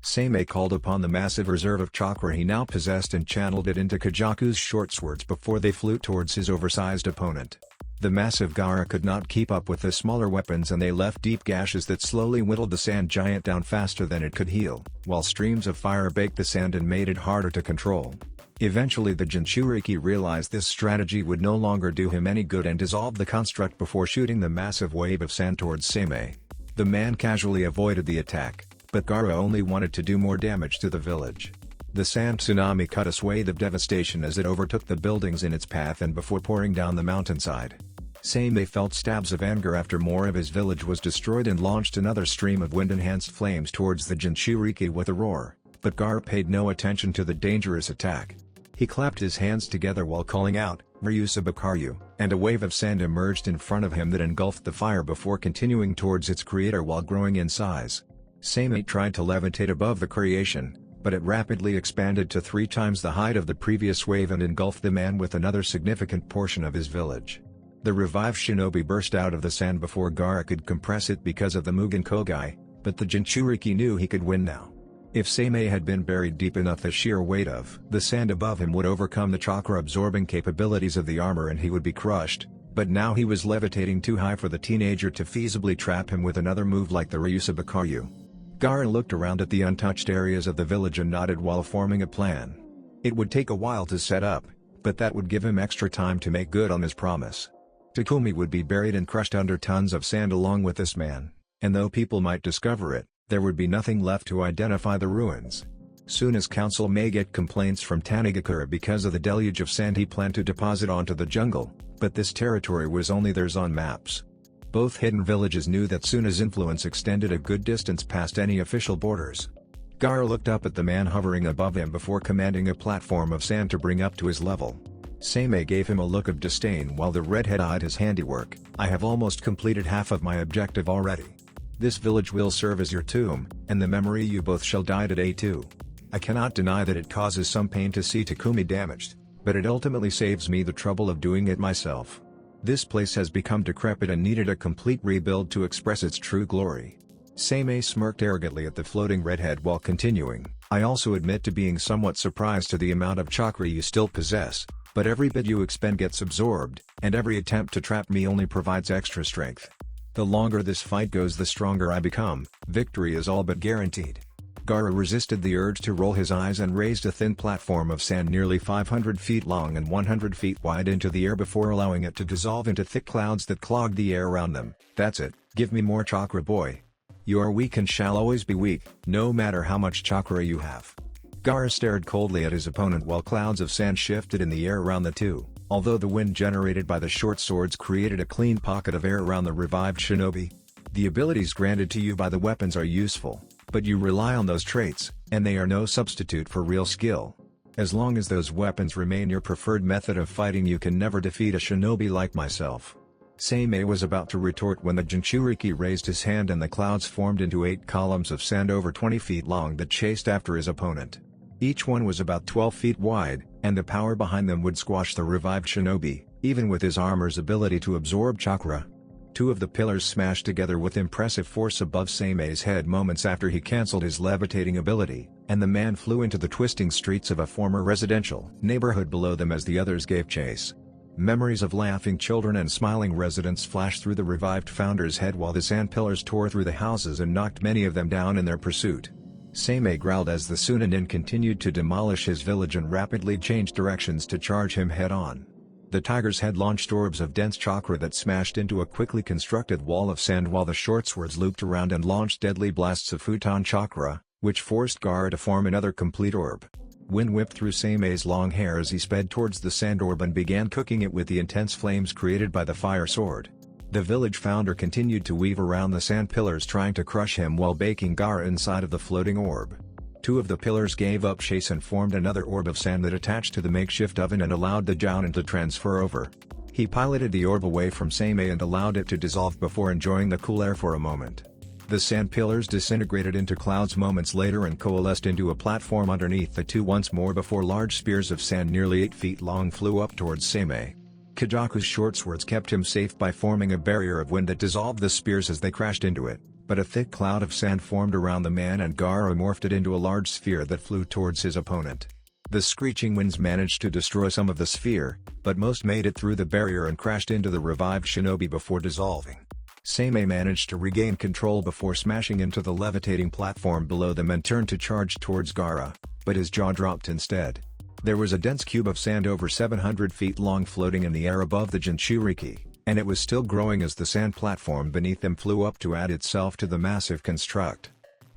Seimei called upon the massive reserve of chakra he now possessed and channeled it into Kajaku's short swords before they flew towards his oversized opponent. The massive Gaara could not keep up with the smaller weapons and they left deep gashes that slowly whittled the sand giant down faster than it could heal, while streams of fire baked the sand and made it harder to control. Eventually the Jinchuriki realized this strategy would no longer do him any good and dissolved the construct before shooting the massive wave of sand towards Seimei. The man casually avoided the attack, but Gaara only wanted to do more damage to the village. The sand tsunami cut a swathe of devastation as it overtook the buildings in its path and before pouring down the mountainside. Seimei felt stabs of anger after more of his village was destroyed and launched another stream of wind-enhanced flames towards the Jinchuriki with a roar, but Gaara paid no attention to the dangerous attack. He clapped his hands together while calling out, "Ryusa Bakaryu," and a wave of sand emerged in front of him that engulfed the fire before continuing towards its creator while growing in size. Seimei tried to levitate above the creation, but it rapidly expanded to 3 times the height of the previous wave and engulfed the man with another significant portion of his village. The revived shinobi burst out of the sand before Gaara could compress it because of the Mugen Kogai, but the Jinchuriki knew he could win now. If Seimei had been buried deep enough, the sheer weight of the sand above him would overcome the chakra-absorbing capabilities of the armor and he would be crushed, but now he was levitating too high for the teenager to feasibly trap him with another move like the Ryusa Bakaryu. Gaara looked around at the untouched areas of the village and nodded while forming a plan. It would take a while to set up, but that would give him extra time to make good on his promise. Takumi would be buried and crushed under tons of sand along with this man, and though people might discover it, there would be nothing left to identify the ruins. Soon as council may get complaints from Tanigakura because of the deluge of sand he planned to deposit onto the jungle, but this territory was only theirs on maps. Both hidden villages knew that Suna's influence extended a good distance past any official borders. Gaara looked up at the man hovering above him before commanding a platform of sand to bring up to his level. Seimei gave him a look of disdain while the redhead eyed his handiwork. "I have almost completed half of my objective already. This village will serve as your tomb, and the memory you both shall die today too. I cannot deny that it causes some pain to see Takumi damaged, but it ultimately saves me the trouble of doing it myself. This place has become decrepit and needed a complete rebuild to express its true glory." Seimei smirked arrogantly at the floating redhead while continuing, "I also admit to being somewhat surprised to the amount of chakra you still possess. But every bit you expend gets absorbed, and every attempt to trap me only provides extra strength. The longer this fight goes, the stronger I become. Victory is all but guaranteed." Gaara resisted the urge to roll his eyes and raised a thin platform of sand nearly 500 feet long and 100 feet wide into the air before allowing it to dissolve into thick clouds that clogged the air around them. "That's it, give me more chakra, boy. You are weak and shall always be weak, no matter how much chakra you have." Gaara stared coldly at his opponent while clouds of sand shifted in the air around the two, although the wind generated by the short swords created a clean pocket of air around the revived shinobi. The abilities granted to you by the weapons are useful, but you rely on those traits, and they are no substitute for real skill. As long as those weapons remain your preferred method of fighting, you can never defeat a shinobi like myself. Seimei was about to retort when the Jinchuriki raised his hand and the clouds formed into 8 columns of sand over 20 feet long that chased after his opponent. Each one was about 12 feet wide, and the power behind them would squash the revived shinobi, even with his armor's ability to absorb chakra. 2 of the pillars smashed together with impressive force above Seimei's head moments after he cancelled his levitating ability, and the man flew into the twisting streets of a former residential neighborhood below them as the others gave chase. Memories of laughing children and smiling residents flashed through the revived founder's head while the sand pillars tore through the houses and knocked many of them down in their pursuit. Seimei growled as the Sunanin continued to demolish his village and rapidly changed directions to charge him head-on. The tigers had launched orbs of dense chakra that smashed into a quickly constructed wall of sand while the short swords looped around and launched deadly blasts of futon chakra, which forced Gaara to form another complete orb. Wind whipped through Seimei's long hair as he sped towards the sand orb and began cooking it with the intense flames created by the fire sword. The village founder continued to weave around the sand pillars trying to crush him while baking Gaara inside of the floating orb. 2 of the pillars gave up chase and formed another orb of sand that attached to the makeshift oven and allowed the jounin to transfer over. He piloted the orb away from Seimei and allowed it to dissolve before enjoying the cool air for a moment. The sand pillars disintegrated into clouds moments later and coalesced into a platform underneath the 2 once more before large spears of sand nearly 8 feet long flew up towards Seimei. Kajaku's short swords kept him safe by forming a barrier of wind that dissolved the spears as they crashed into it, but a thick cloud of sand formed around the man and Gaara morphed it into a large sphere that flew towards his opponent. The screeching winds managed to destroy some of the sphere, but most made it through the barrier and crashed into the revived shinobi before dissolving. Seimei managed to regain control before smashing into the levitating platform below them and turned to charge towards Gaara, but his jaw dropped instead. There was a dense cube of sand over 700 feet long floating in the air above the Jinchuriki, and it was still growing as the sand platform beneath them flew up to add itself to the massive construct.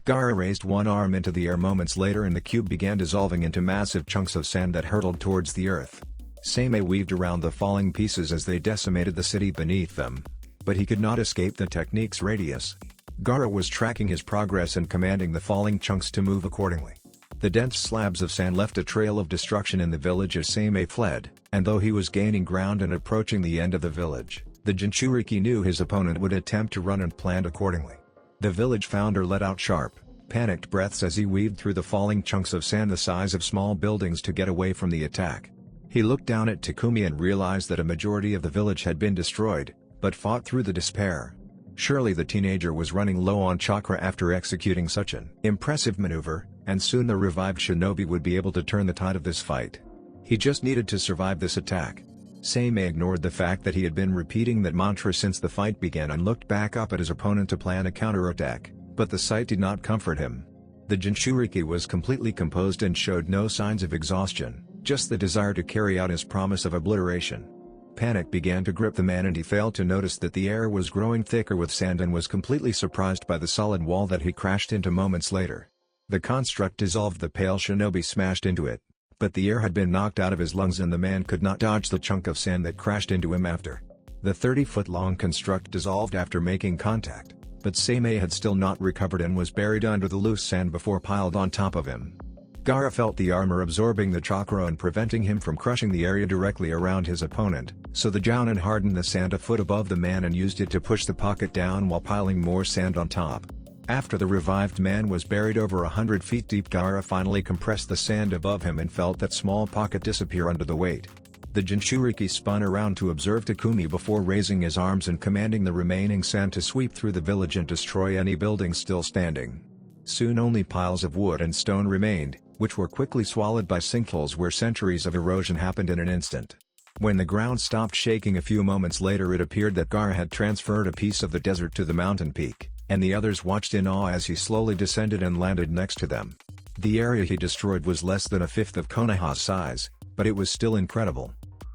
Gaara raised one arm into the air moments later and the cube began dissolving into massive chunks of sand that hurtled towards the earth. Seimei weaved around the falling pieces as they decimated the city beneath them. But he could not escape the technique's radius. Gaara was tracking his progress and commanding the falling chunks to move accordingly. The dense slabs of sand left a trail of destruction in the village as Seimei fled, and though he was gaining ground and approaching the end of the village, the Jinchuriki knew his opponent would attempt to run and planned accordingly. The village founder let out sharp, panicked breaths as he weaved through the falling chunks of sand the size of small buildings to get away from the attack. He looked down at Takumi and realized that a majority of the village had been destroyed, but fought through the despair. Surely the teenager was running low on chakra after executing such an impressive maneuver, and soon the revived shinobi would be able to turn the tide of this fight. He just needed to survive this attack. Seimei ignored the fact that he had been repeating that mantra since the fight began and looked back up at his opponent to plan a counterattack, but the sight did not comfort him. The Jinchuriki was completely composed and showed no signs of exhaustion, just the desire to carry out his promise of obliteration. Panic began to grip the man and he failed to notice that the air was growing thicker with sand and was completely surprised by the solid wall that he crashed into moments later. The construct dissolved, the pale shinobi smashed into it, but the air had been knocked out of his lungs and the man could not dodge the chunk of sand that crashed into him after. The 30-foot-long construct dissolved after making contact, but Seimei had still not recovered and was buried under the loose sand before piled on top of him. Gaara felt the armor absorbing the chakra and preventing him from crushing the area directly around his opponent, so the jounin hardened the sand a foot above the man and used it to push the pocket down while piling more sand on top. After the revived man was buried over 100 feet deep, Gaara finally compressed the sand above him and felt that small pocket disappear under the weight. The Jinchuriki spun around to observe Takumi before raising his arms and commanding the remaining sand to sweep through the village and destroy any buildings still standing. Soon only piles of wood and stone remained, which were quickly swallowed by sinkholes where centuries of erosion happened in an instant. When the ground stopped shaking a few moments later, it appeared that Gaara had transferred a piece of the desert to the mountain peak. and the others watched in awe as he slowly descended and landed next to them. The area he destroyed was less than a fifth of Konoha's size, but it was still incredible.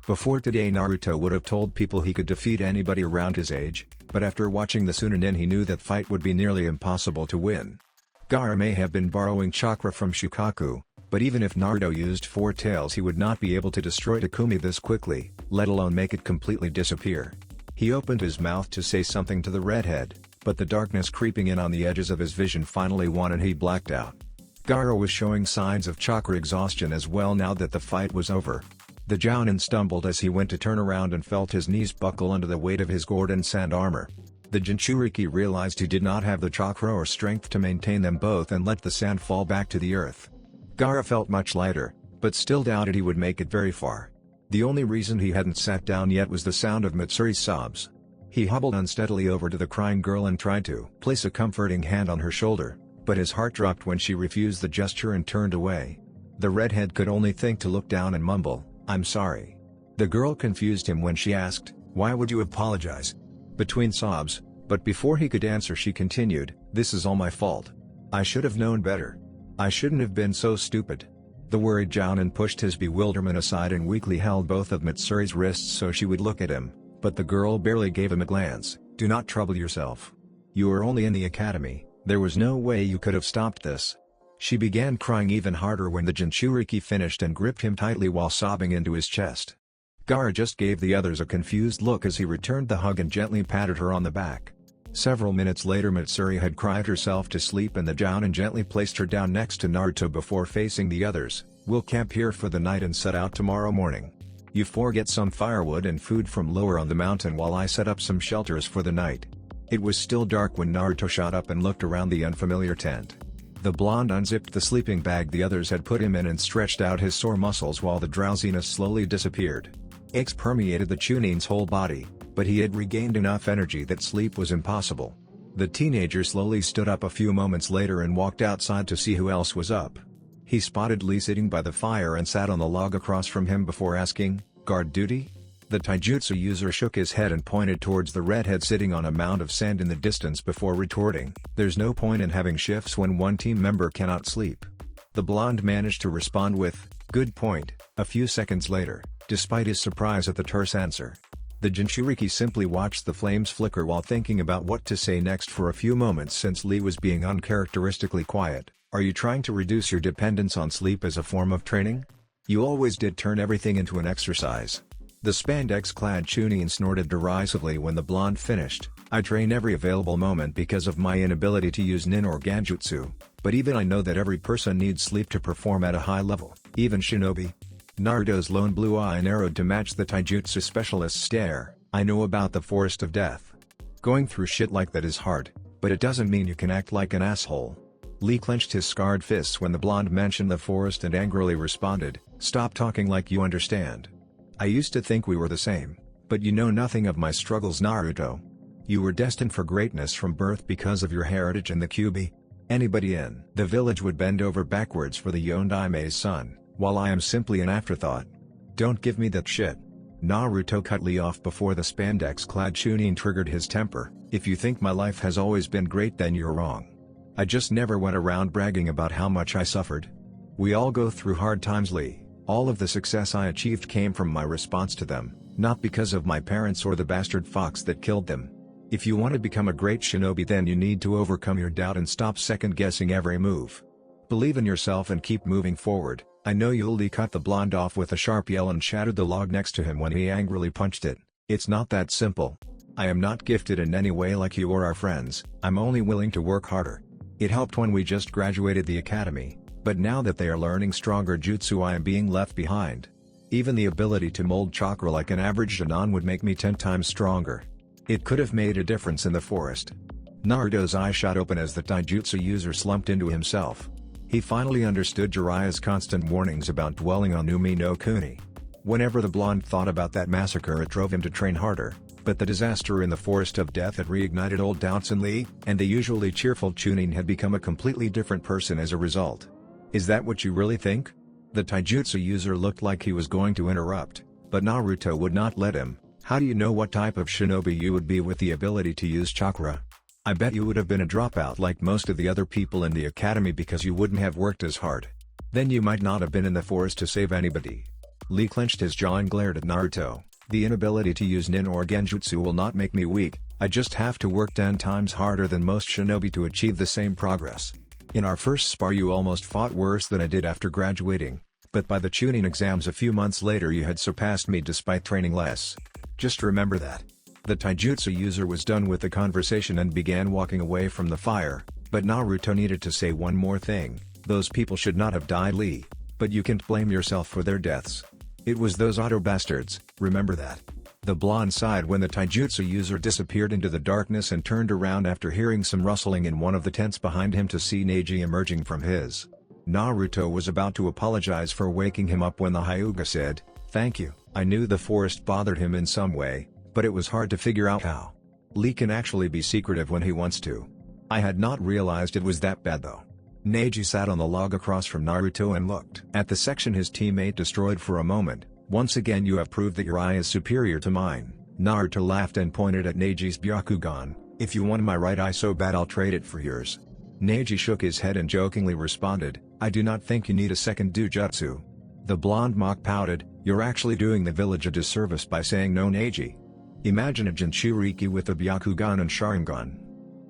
Before today Naruto would have told people he could defeat anybody around his age, but after watching the Sunanin he knew that fight would be nearly impossible to win. Gaara may have been borrowing chakra from Shukaku, but even if Naruto used four tails he would not be able to destroy Takumi this quickly, let alone make it completely disappear. He opened his mouth to say something to the redhead, but the darkness creeping in on the edges of his vision finally won and he blacked out. Gaara was showing signs of chakra exhaustion as well now that the fight was over. The Jounin stumbled as he went to turn around and felt his knees buckle under the weight of his gourd and sand armor. The Jinchuriki realized he did not have the chakra or strength to maintain them both and let the sand fall back to the earth. Gaara felt much lighter, but still doubted he would make it very far. The only reason he hadn't sat down yet was the sound of Mitsuri's sobs. He hobbled unsteadily over to the crying girl and tried to place a comforting hand on her shoulder, but his heart dropped when she refused the gesture and turned away. The redhead could only think to look down and mumble, "I'm sorry." The girl confused him when she asked, "Why would you apologize?" Between sobs, but before he could answer she continued, "This is all my fault. I should have known better. I shouldn't have been so stupid." The worried Jounin pushed his bewilderment aside and weakly held both of Mitsuri's wrists so she would look at him, but the girl barely gave him a glance. "Do not trouble yourself. You were only in the academy, there was no way you could have stopped this." She began crying even harder when the Jinchuriki finished and gripped him tightly while sobbing into his chest. Gaara just gave the others a confused look as he returned the hug and gently patted her on the back. Several minutes later Mitsuri had cried herself to sleep and the Jounin gently placed her down next to Naruto before facing the others. "We'll camp here for the night and set out tomorrow morning. You four get some firewood and food from lower on the mountain while I set up some shelters for the night." It was still dark when Naruto shot up and looked around the unfamiliar tent. The blonde unzipped the sleeping bag the others had put him in and stretched out his sore muscles while the drowsiness slowly disappeared. Aches permeated the Chunin's whole body, but he had regained enough energy that sleep was impossible. The teenager slowly stood up a few moments later and walked outside to see who else was up. He spotted Lee sitting by the fire and sat on the log across from him before asking, "Guard duty?" The taijutsu user shook his head and pointed towards the redhead sitting on a mound of sand in the distance before retorting, "There's no point in having shifts when one team member cannot sleep." The blonde managed to respond with, "Good point," a few seconds later, despite his surprise at the terse answer. The Jinchuriki simply watched the flames flicker while thinking about what to say next for a few moments since Lee was being uncharacteristically quiet. "Are you trying to reduce your dependence on sleep as a form of training? You always did turn everything into an exercise." The spandex-clad Chunin snorted derisively when the blonde finished. "I train every available moment because of my inability to use nin or ganjutsu, but even I know that every person needs sleep to perform at a high level, even Shinobi." Naruto's lone blue eye narrowed to match the taijutsu specialist's stare. "I know about the Forest of Death. Going through shit like that is hard, but it doesn't mean you can act like an asshole." Lee clenched his scarred fists when the blonde mentioned the forest and angrily responded, "Stop talking like you understand. I used to think we were the same, but you know nothing of my struggles, Naruto. You were destined for greatness from birth because of your heritage in the Kyuubi. Anybody in the village would bend over backwards for the Yondaime's son, while I am simply an afterthought. Don't give me that shit." Naruto cut Lee off before the spandex-clad Chunin triggered his temper. "If you think my life has always been great then you're wrong. I just never went around bragging about how much I suffered. We all go through hard times, Lee. All of the success I achieved came from my response to them, not because of my parents or the bastard fox that killed them. If you want to become a great shinobi then you need to overcome your doubt and stop second-guessing every move. Believe in yourself and keep moving forward." "I know you'll." Lee cut the blonde off with a sharp yell and shattered the log next to him when he angrily punched it. "It's not that simple. I am not gifted in any way like you or our friends, I'm only willing to work harder. It helped when we just graduated the academy, but now that they are learning stronger jutsu I am being left behind. Even the ability to mold chakra like an average Jonin would make me 10 times stronger. It could have made a difference in the forest." Naruto's eyes shot open as the taijutsu user slumped into himself. He finally understood Jiraiya's constant warnings about dwelling on Umi no Kuni. Whenever the blonde thought about that massacre it drove him to train harder, but the disaster in the Forest of Death had reignited old doubts in Lee, and the usually cheerful Chunin had become a completely different person as a result. "Is that what you really think?" The taijutsu user looked like he was going to interrupt, but Naruto would not let him. "How do you know what type of shinobi you would be with the ability to use chakra? I bet you would have been a dropout like most of the other people in the academy because you wouldn't have worked as hard. Then you might not have been in the forest to save anybody." Lee clenched his jaw and glared at Naruto. "The inability to use nin or genjutsu will not make me weak, I just have to work 10 times harder than most shinobi to achieve the same progress. In our first spar you almost fought worse than I did after graduating, but by the Chunin exams a few months later you had surpassed me despite training less. Just remember that." The taijutsu user was done with the conversation and began walking away from the fire, but Naruto needed to say one more thing. "Those people should not have died, Lee, but you can't blame yourself for their deaths. It was those auto bastards, remember that." The blonde sighed when the taijutsu user disappeared into the darkness and turned around after hearing some rustling in one of the tents behind him to see Neji emerging from his. Naruto was about to apologize for waking him up when the Hyuga said, "Thank you." I knew the forest bothered him in some way, but it was hard to figure out how. Lee can actually be secretive when he wants to. I had not realized it was that bad though. Neji sat on the log across from Naruto and looked at the section his teammate destroyed for a moment. "Once again you have proved that your eye is superior to mine." Naruto laughed and pointed at Neji's Byakugan. "If you want my right eye so bad I'll trade it for yours." Neji shook his head and jokingly responded, "I do not think you need a second dujutsu." The blonde mock pouted, "You're actually doing the village a disservice by saying no, Neji. Imagine a Jinchuriki with a Byakugan and Sharingan.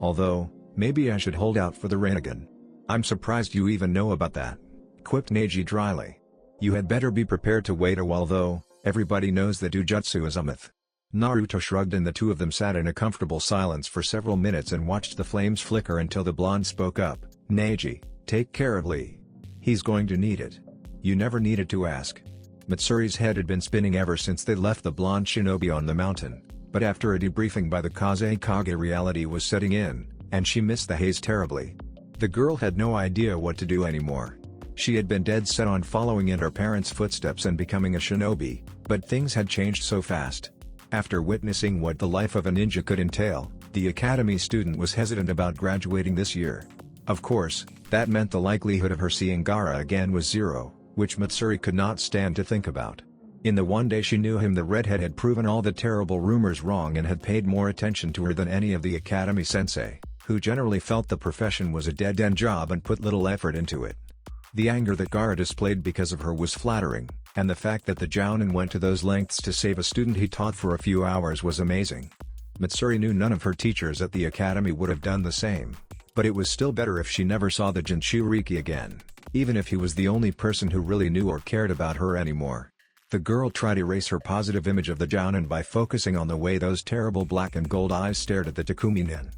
Although, maybe I should hold out for the Rinnegan." "I'm surprised you even know about that," quipped Neji dryly. "You had better be prepared to wait a while though, everybody knows that Jujutsu is a myth." Naruto shrugged and the two of them sat in a comfortable silence for several minutes and watched the flames flicker until the blonde spoke up, "Neji, take care of Lee. He's going to need it." "You never needed to ask." Mitsuri's head had been spinning ever since they left the blonde shinobi on the mountain, but after a debriefing by the Kazekage reality was setting in, and she missed the haze terribly. The girl had no idea what to do anymore. She had been dead set on following in her parents' footsteps and becoming a shinobi, but things had changed so fast. After witnessing what the life of a ninja could entail, the academy student was hesitant about graduating this year. Of course, that meant the likelihood of her seeing Gaara again was zero, which Mitsuri could not stand to think about. In the one day she knew him, the redhead had proven all the terrible rumors wrong and had paid more attention to her than any of the academy sensei, who generally felt the profession was a dead-end job and put little effort into it. The anger that Gaara displayed because of her was flattering, and the fact that the Jounin went to those lengths to save a student he taught for a few hours was amazing. Mitsuri knew none of her teachers at the academy would have done the same, but it was still better if she never saw the Jinchuriki again, even if he was the only person who really knew or cared about her anymore. The girl tried to erase her positive image of the Jounin by focusing on the way those terrible black and gold eyes stared at the Takumi nin.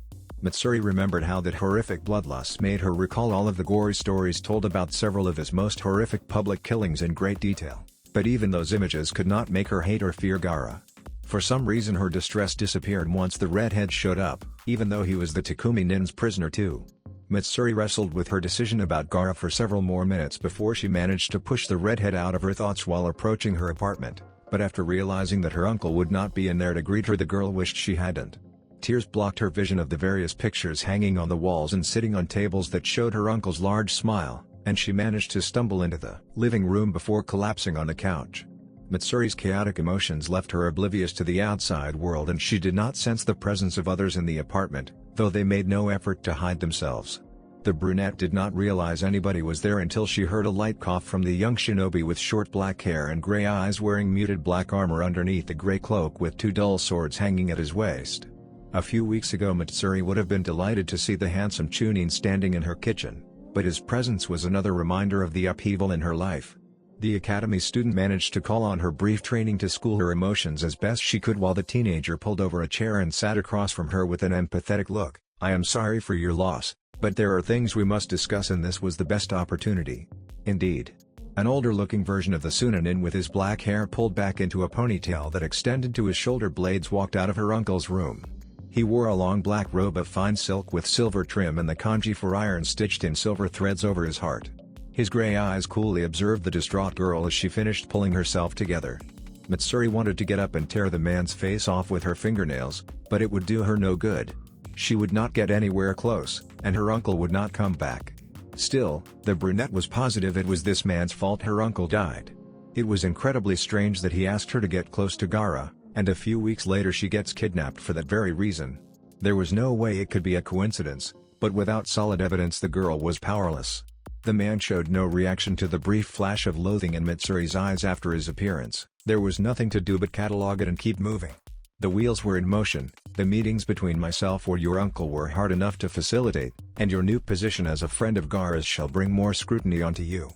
Mitsuri remembered how that horrific bloodlust made her recall all of the gory stories told about several of his most horrific public killings in great detail, but even those images could not make her hate or fear Gaara. For some reason her distress disappeared once the redhead showed up, even though he was the Takumi nin's prisoner too. Mitsuri wrestled with her decision about Gaara for several more minutes before she managed to push the redhead out of her thoughts while approaching her apartment, but after realizing that her uncle would not be in there to greet her, the girl wished she hadn't. Tears blocked her vision of the various pictures hanging on the walls and sitting on tables that showed her uncle's large smile, and she managed to stumble into the living room before collapsing on the couch. Mitsuri's chaotic emotions left her oblivious to the outside world and she did not sense the presence of others in the apartment, though they made no effort to hide themselves. The brunette did not realize anybody was there until she heard a light cough from the young shinobi with short black hair and gray eyes wearing muted black armor underneath a gray cloak with two dull swords hanging at his waist. A few weeks ago Mitsuri would have been delighted to see the handsome Chunin standing in her kitchen, but his presence was another reminder of the upheaval in her life. The academy student managed to call on her brief training to school her emotions as best she could while the teenager pulled over a chair and sat across from her with an empathetic look. "I am sorry for your loss, but there are things we must discuss and this was the best opportunity." Indeed. An older-looking version of the Sunanin with his black hair pulled back into a ponytail that extended to his shoulder blades walked out of her uncle's room. He wore a long black robe of fine silk with silver trim and the kanji for iron stitched in silver threads over his heart. His gray eyes coolly observed the distraught girl as she finished pulling herself together. Mitsuri wanted to get up and tear the man's face off with her fingernails, but it would do her no good. She would not get anywhere close, and her uncle would not come back. Still, the brunette was positive it was this man's fault her uncle died. It was incredibly strange that he asked her to get close to Gaara, and a few weeks later she gets kidnapped for that very reason. There was no way it could be a coincidence, but without solid evidence the girl was powerless. The man showed no reaction to the brief flash of loathing in Mitsuri's eyes after his appearance. There was nothing to do but catalog it and keep moving. The wheels were in motion. The meetings between myself or your uncle were hard enough to facilitate, and your new position as a friend of Gaara's shall bring more scrutiny onto you.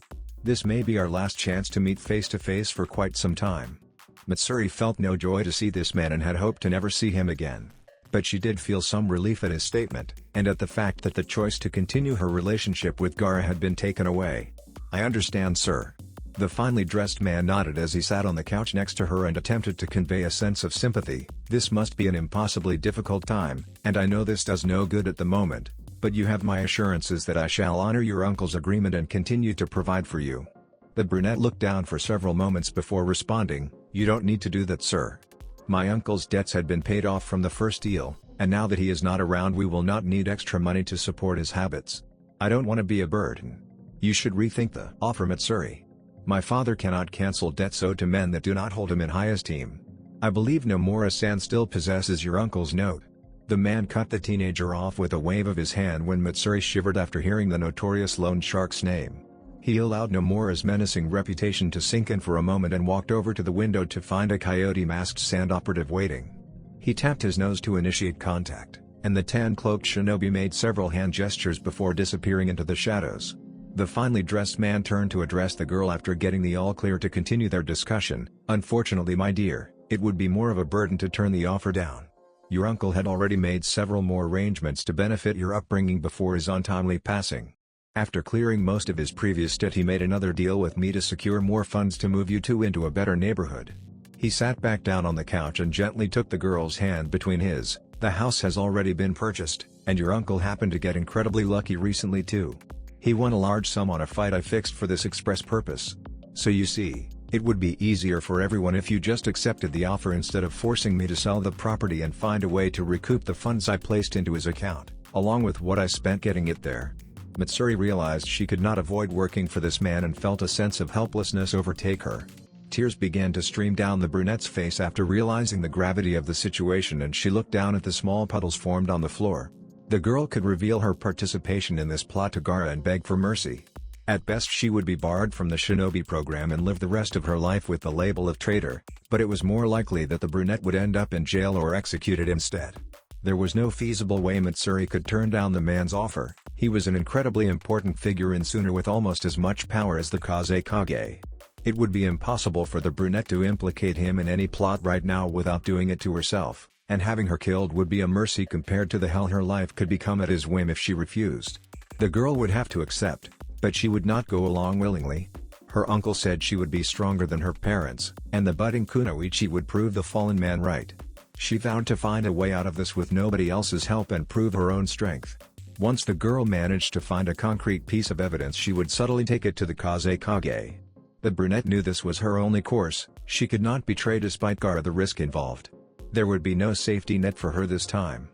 This may be our last chance to meet face to face for quite some time. Mitsuri felt no joy to see this man and had hoped to never see him again. But she did feel some relief at his statement, and at the fact that the choice to continue her relationship with Gaara had been taken away. "I understand, sir." The finely dressed man nodded as he sat on the couch next to her and attempted to convey a sense of sympathy. "This must be an impossibly difficult time, and I know this does no good at the moment, but you have my assurances that I shall honor your uncle's agreement and continue to provide for you." The brunette looked down for several moments before responding, "You don't need to do that, sir. My uncle's debts had been paid off from the first deal, and now that he is not around we will not need extra money to support his habits. I don't want to be a burden. You should rethink the offer, Mitsuri. My father cannot cancel debts owed to men that do not hold him in high esteem. I believe Nomura-san still possesses your uncle's note." The man cut the teenager off with a wave of his hand when Mitsuri shivered after hearing the notorious loan shark's name. He allowed Nomura's menacing reputation to sink in for a moment and walked over to the window to find a coyote-masked sand operative waiting. He tapped his nose to initiate contact, and the tan-cloaked shinobi made several hand gestures before disappearing into the shadows. The finely dressed man turned to address the girl after getting the all-clear to continue their discussion. "Unfortunately, my dear, it would be more of a burden to turn the offer down. Your uncle had already made several more arrangements to benefit your upbringing before his untimely passing. After clearing most of his previous debt he made another deal with me to secure more funds to move you two into a better neighborhood." He sat back down on the couch and gently took the girl's hand between his. "The house has already been purchased, and your uncle happened to get incredibly lucky recently too. He won a large sum on a fight I fixed for this express purpose. So you see, it would be easier for everyone if you just accepted the offer instead of forcing me to sell the property and find a way to recoup the funds I placed into his account, along with what I spent getting it there." Mitsuri realized she could not avoid working for this man and felt a sense of helplessness overtake her. Tears began to stream down the brunette's face after realizing the gravity of the situation, and she looked down at the small puddles formed on the floor. The girl could reveal her participation in this plot to Gaara and beg for mercy. At best she would be barred from the shinobi program and live the rest of her life with the label of traitor, but it was more likely that the brunette would end up in jail or executed instead. There was no feasible way Mitsuri could turn down the man's offer. He was an incredibly important figure in Suna with almost as much power as the Kazekage. It would be impossible for the brunette to implicate him in any plot right now without doing it to herself, and having her killed would be a mercy compared to the hell her life could become at his whim if she refused. The girl would have to accept, but she would not go along willingly. Her uncle said she would be stronger than her parents, and the budding kunoichi would prove the fallen man right. She vowed to find a way out of this with nobody else's help and prove her own strength. Once the girl managed to find a concrete piece of evidence she would subtly take it to the Kazekage. The brunette knew this was her only course. She could not betray despite the risk involved. There would be no safety net for her this time.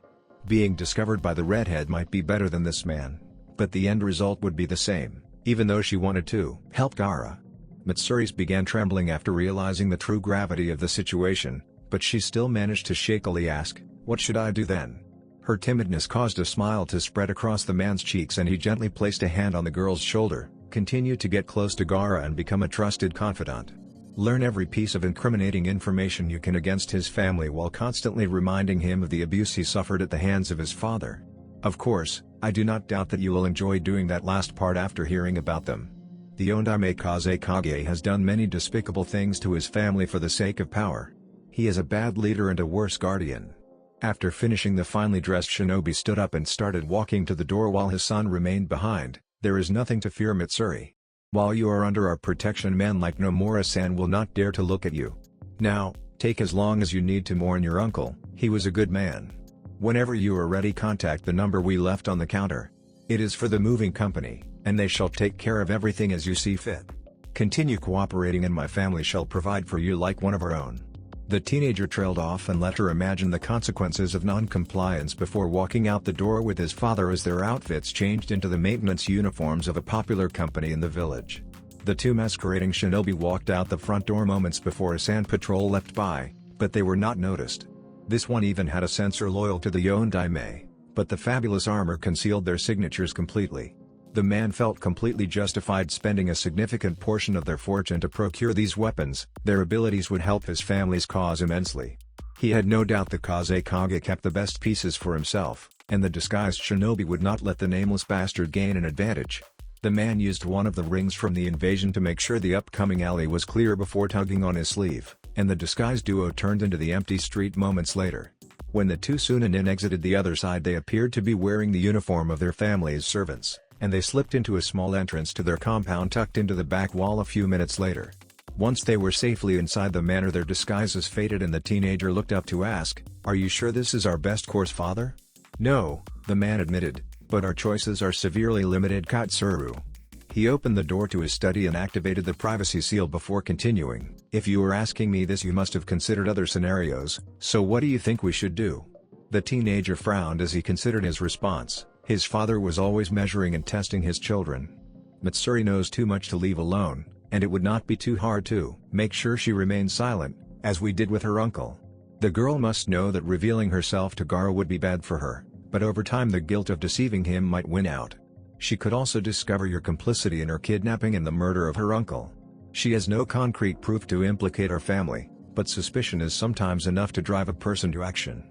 Being discovered by the redhead might be better than this man, but the end result would be the same, even though she wanted to help Gaara. Mitsuri began trembling after realizing the true gravity of the situation, but she still managed to shakily ask, "What should I do then?" Her timidness caused a smile to spread across the man's cheeks, and he gently placed a hand on the girl's shoulder. "Continue to get close to Gaara and become a trusted confidant. Learn every piece of incriminating information you can against his family while constantly reminding him of the abuse he suffered at the hands of his father. Of course, I do not doubt that you will enjoy doing that last part after hearing about them. The Namikaze Kage has done many despicable things to his family for the sake of power. He is a bad leader and a worse guardian." After finishing, the finely dressed shinobi stood up and started walking to the door while his son remained behind. "There is nothing to fear, Mitsuri. While you are under our protection, men like Nomura-san will not dare to look at you. Now, take as long as you need to mourn your uncle. He was a good man. Whenever you are ready, contact the number we left on the counter. It is for the moving company, and they shall take care of everything as you see fit. Continue cooperating and my family shall provide for you like one of our own." The teenager trailed off and let her imagine the consequences of non-compliance before walking out the door with his father as their outfits changed into the maintenance uniforms of a popular company in the village. The two masquerading shinobi walked out the front door moments before a sand patrol left by, but they were not noticed. This one even had a sensor loyal to the Yondaime, but the fabulous armor concealed their signatures completely. The man felt completely justified spending a significant portion of their fortune to procure these weapons. Their abilities would help his family's cause immensely. He had no doubt the Kazekage kept the best pieces for himself, and the disguised shinobi would not let the nameless bastard gain an advantage. The man used one of the rings from the invasion to make sure the upcoming alley was clear before tugging on his sleeve, and the disguised duo turned into the empty street moments later. When the two Sunanin exited the other side, they appeared to be wearing the uniform of their family's servants, and they slipped into a small entrance to their compound tucked into the back wall a few minutes later. Once they were safely inside the manor, their disguises faded and the teenager looked up to ask, "Are you sure this is our best course, father?" "No," the man admitted, "but our choices are severely limited, Katsuru." He opened the door to his study and activated the privacy seal before continuing, "If you were asking me this, you must have considered other scenarios, so what do you think we should do?" The teenager frowned as he considered his response. His father was always measuring and testing his children. Mitsuri knows too much to leave alone, and it would not be too hard to make sure she remains silent, as we did with her uncle. The girl must know that revealing herself to Gaara would be bad for her, but over time the guilt of deceiving him might win out. She could also discover your complicity in her kidnapping and the murder of her uncle. She has no concrete proof to implicate our family, but suspicion is sometimes enough to drive a person to action.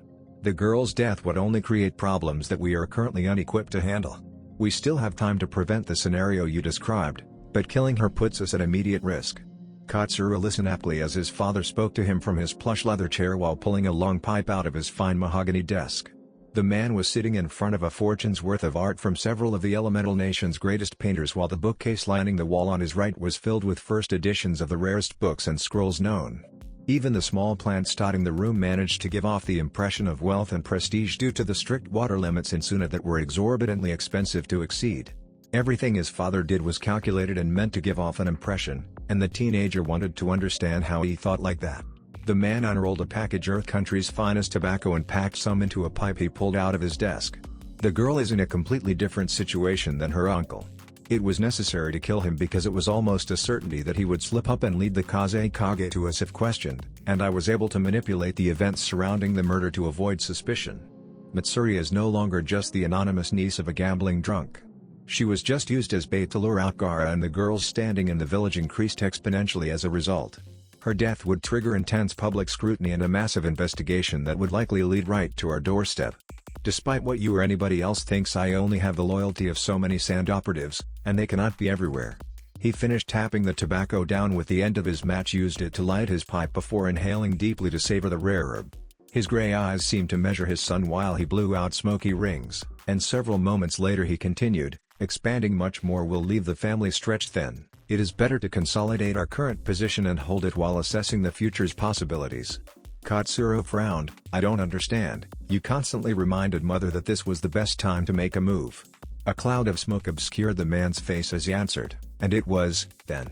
The girl's death would only create problems that we are currently unequipped to handle. We still have time to prevent the scenario you described, but killing her puts us at immediate risk. Katsura listened aptly as his father spoke to him from his plush leather chair while pulling a long pipe out of his fine mahogany desk. The man was sitting in front of a fortune's worth of art from several of the Elemental Nation's greatest painters, while the bookcase lining the wall on his right was filled with first editions of the rarest books and scrolls known. Even the small plants dotting the room managed to give off the impression of wealth and prestige due to the strict water limits in Suna that were exorbitantly expensive to exceed. Everything his father did was calculated and meant to give off an impression, and the teenager wanted to understand how he thought like that. The man unrolled a package of Earth Country's finest tobacco and packed some into a pipe he pulled out of his desk. The girl is in a completely different situation than her uncle. It was necessary to kill him because it was almost a certainty that he would slip up and lead the Kazekage to us if questioned, and I was able to manipulate the events surrounding the murder to avoid suspicion. Mitsuri is no longer just the anonymous niece of a gambling drunk. She was just used as bait to lure out Gaara, and the girl's standing in the village increased exponentially as a result. Her death would trigger intense public scrutiny and a massive investigation that would likely lead right to our doorstep. Despite what you or anybody else thinks, I only have the loyalty of so many sand operatives, and they cannot be everywhere. He finished tapping the tobacco down with the end of his match, used it to light his pipe before inhaling deeply to savor the rare herb. His gray eyes seemed to measure his son while he blew out smoky rings, and several moments later he continued, "Expanding much more will leave the family stretched thin. It is better to consolidate our current position and hold it while assessing the future's possibilities." Katsuro frowned. "I don't understand. You constantly reminded mother that this was the best time to make a move." A cloud of smoke obscured the man's face as he answered, "And it was, then."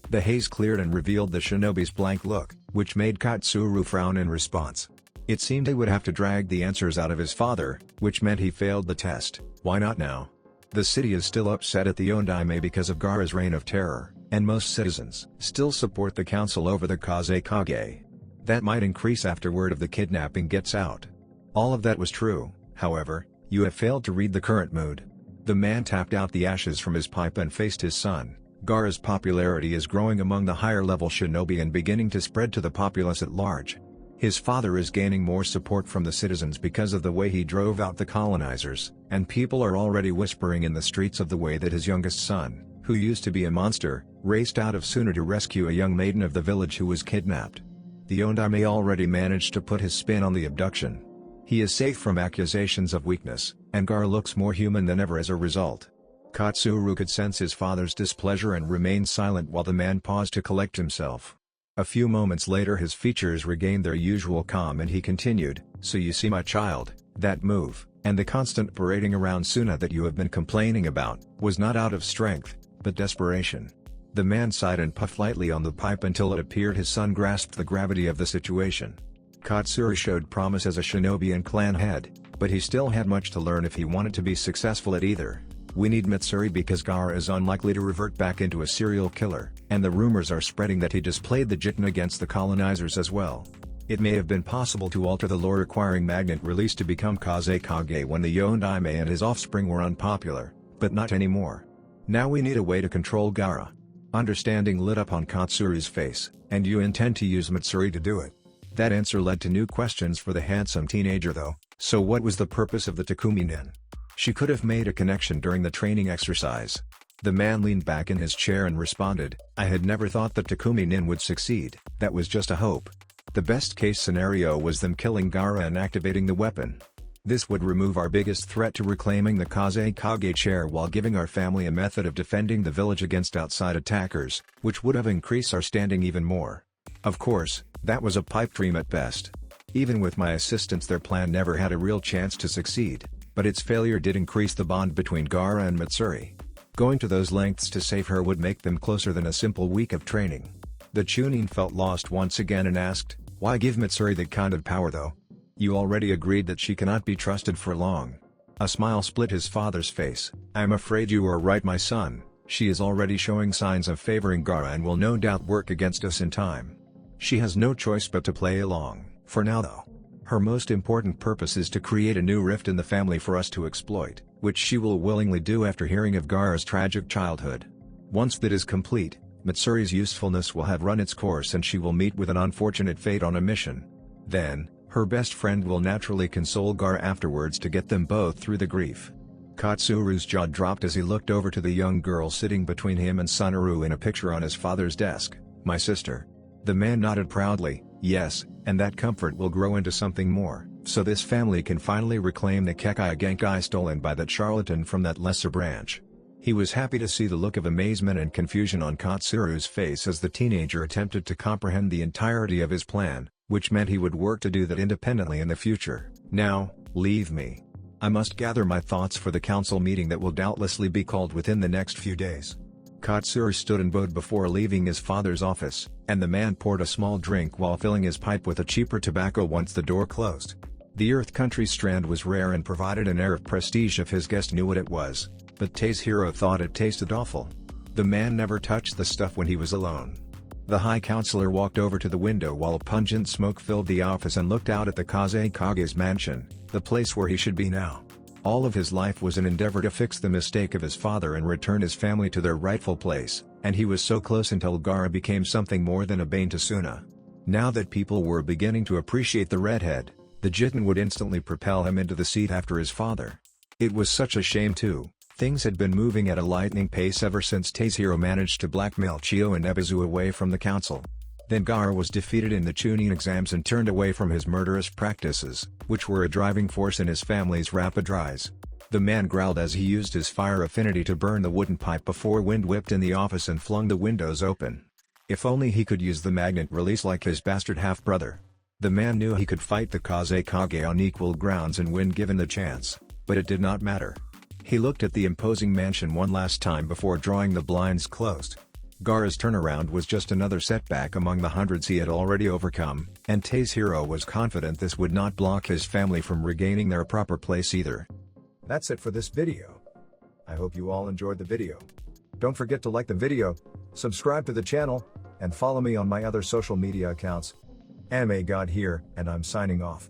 The haze cleared and revealed the shinobi's blank look, which made Katsuro frown in response. It seemed he would have to drag the answers out of his father, which meant he failed the test. Why not now? The city is still upset at the Yondaime because of Gaara's reign of terror, and most citizens still support the council over the Kazekage. That might increase after word of the kidnapping gets out. All of that was true, however. You have failed to read the current mood. The man tapped out the ashes from his pipe and faced his son. Gaara's popularity is growing among the higher-level shinobi and beginning to spread to the populace at large. His father is gaining more support from the citizens because of the way he drove out the colonizers, and people are already whispering in the streets of the way that his youngest son, who used to be a monster, raced out of Suna to rescue a young maiden of the village who was kidnapped. The Yondaime already managed to put his spin on the abduction. He is safe from accusations of weakness, and Gaara looks more human than ever as a result. Katsuru could sense his father's displeasure and remained silent while the man paused to collect himself. A few moments later his features regained their usual calm and he continued, "So you see, my child, that move, and the constant parading around Suna that you have been complaining about, was not out of strength, but desperation." The man sighed and puffed lightly on the pipe until it appeared his son grasped the gravity of the situation. Katsuru showed promise as a shinobi and clan head, but he still had much to learn if he wanted to be successful at either. "We need Mitsuri because Gaara is unlikely to revert back into a serial killer, and the rumors are spreading that he displayed the Jitten against the colonizers as well." It may have been possible to alter the law requiring magnet release to become Kazekage when the Yondaime and his offspring were unpopular, but not anymore. Now we need a way to control Gaara. Understanding lit up on Katsuru's face, and you intend to use Mitsuri to do it. That answer led to new questions for the handsome teenager though. So what was the purpose of the Takumi Nin? She could have made a connection during the training exercise. The man leaned back in his chair and responded, I had never thought that Takumi Nin would succeed, that was just a hope. The best case scenario was them killing Gaara and activating the weapon. This would remove our biggest threat to reclaiming the Kazekage chair while giving our family a method of defending the village against outside attackers, which would have increased our standing even more. Of course, that was a pipe dream at best. Even with my assistance their plan never had a real chance to succeed, but its failure did increase the bond between Gaara and Mitsuri. Going to those lengths to save her would make them closer than a simple week of training. The Chunin felt lost once again and asked, why give Mitsuri that kind of power though? You already agreed that she cannot be trusted for long. A smile split his father's face. I'm afraid you are right my son, she is already showing signs of favoring Gaara and will no doubt work against us in time. She has no choice but to play along, for now though. Her most important purpose is to create a new rift in the family for us to exploit, which she will willingly do after hearing of Gaara's tragic childhood. Once that is complete, Mitsuri's usefulness will have run its course and she will meet with an unfortunate fate on a mission. Then, her best friend will naturally console Gaara afterwards to get them both through the grief. Katsuru's jaw dropped as he looked over to the young girl sitting between him and Sunaru in a picture on his father's desk, my sister. The man nodded proudly, yes, and that comfort will grow into something more, so this family can finally reclaim the Kekkei Genkai stolen by that charlatan from that lesser branch. He was happy to see the look of amazement and confusion on Katsuru's face as the teenager attempted to comprehend the entirety of his plan, which meant he would work to do that independently in the future. Now, leave me. I must gather my thoughts for the council meeting that will doubtlessly be called within the next few days. Katsuru stood and bowed before leaving his father's office, and the man poured a small drink while filling his pipe with a cheaper tobacco once the door closed. The Earth Country strand was rare and provided an air of prestige if his guest knew what it was, but Taishiro thought it tasted awful. The man never touched the stuff when he was alone. The High Counselor walked over to the window while pungent smoke filled the office and looked out at the Kazekage's mansion, the place where he should be now. All of his life was an endeavor to fix the mistake of his father and return his family to their rightful place, and he was so close until Gaara became something more than a bane to Suna. Now that people were beginning to appreciate the redhead, the Jitten would instantly propel him into the seat after his father. It was such a shame too. Things had been moving at a lightning pace ever since Taishiro managed to blackmail Chio and Ebizu away from the council. Then Gaara was defeated in the Chunin exams and turned away from his murderous practices, which were a driving force in his family's rapid rise. The man growled as he used his fire affinity to burn the wooden pipe before wind whipped in the office and flung the windows open. If only he could use the magnet release like his bastard half-brother. The man knew he could fight the Kazekage on equal grounds and win given the chance, but it did not matter. He looked at the imposing mansion one last time before drawing the blinds closed. Gaara's turnaround was just another setback among the hundreds he had already overcome, and Taishiro was confident this would not block his family from regaining their proper place either. That's it for this video. I hope you all enjoyed the video. Don't forget to like the video, subscribe to the channel, and follow me on my other social media accounts. Anime God here, and I'm signing off.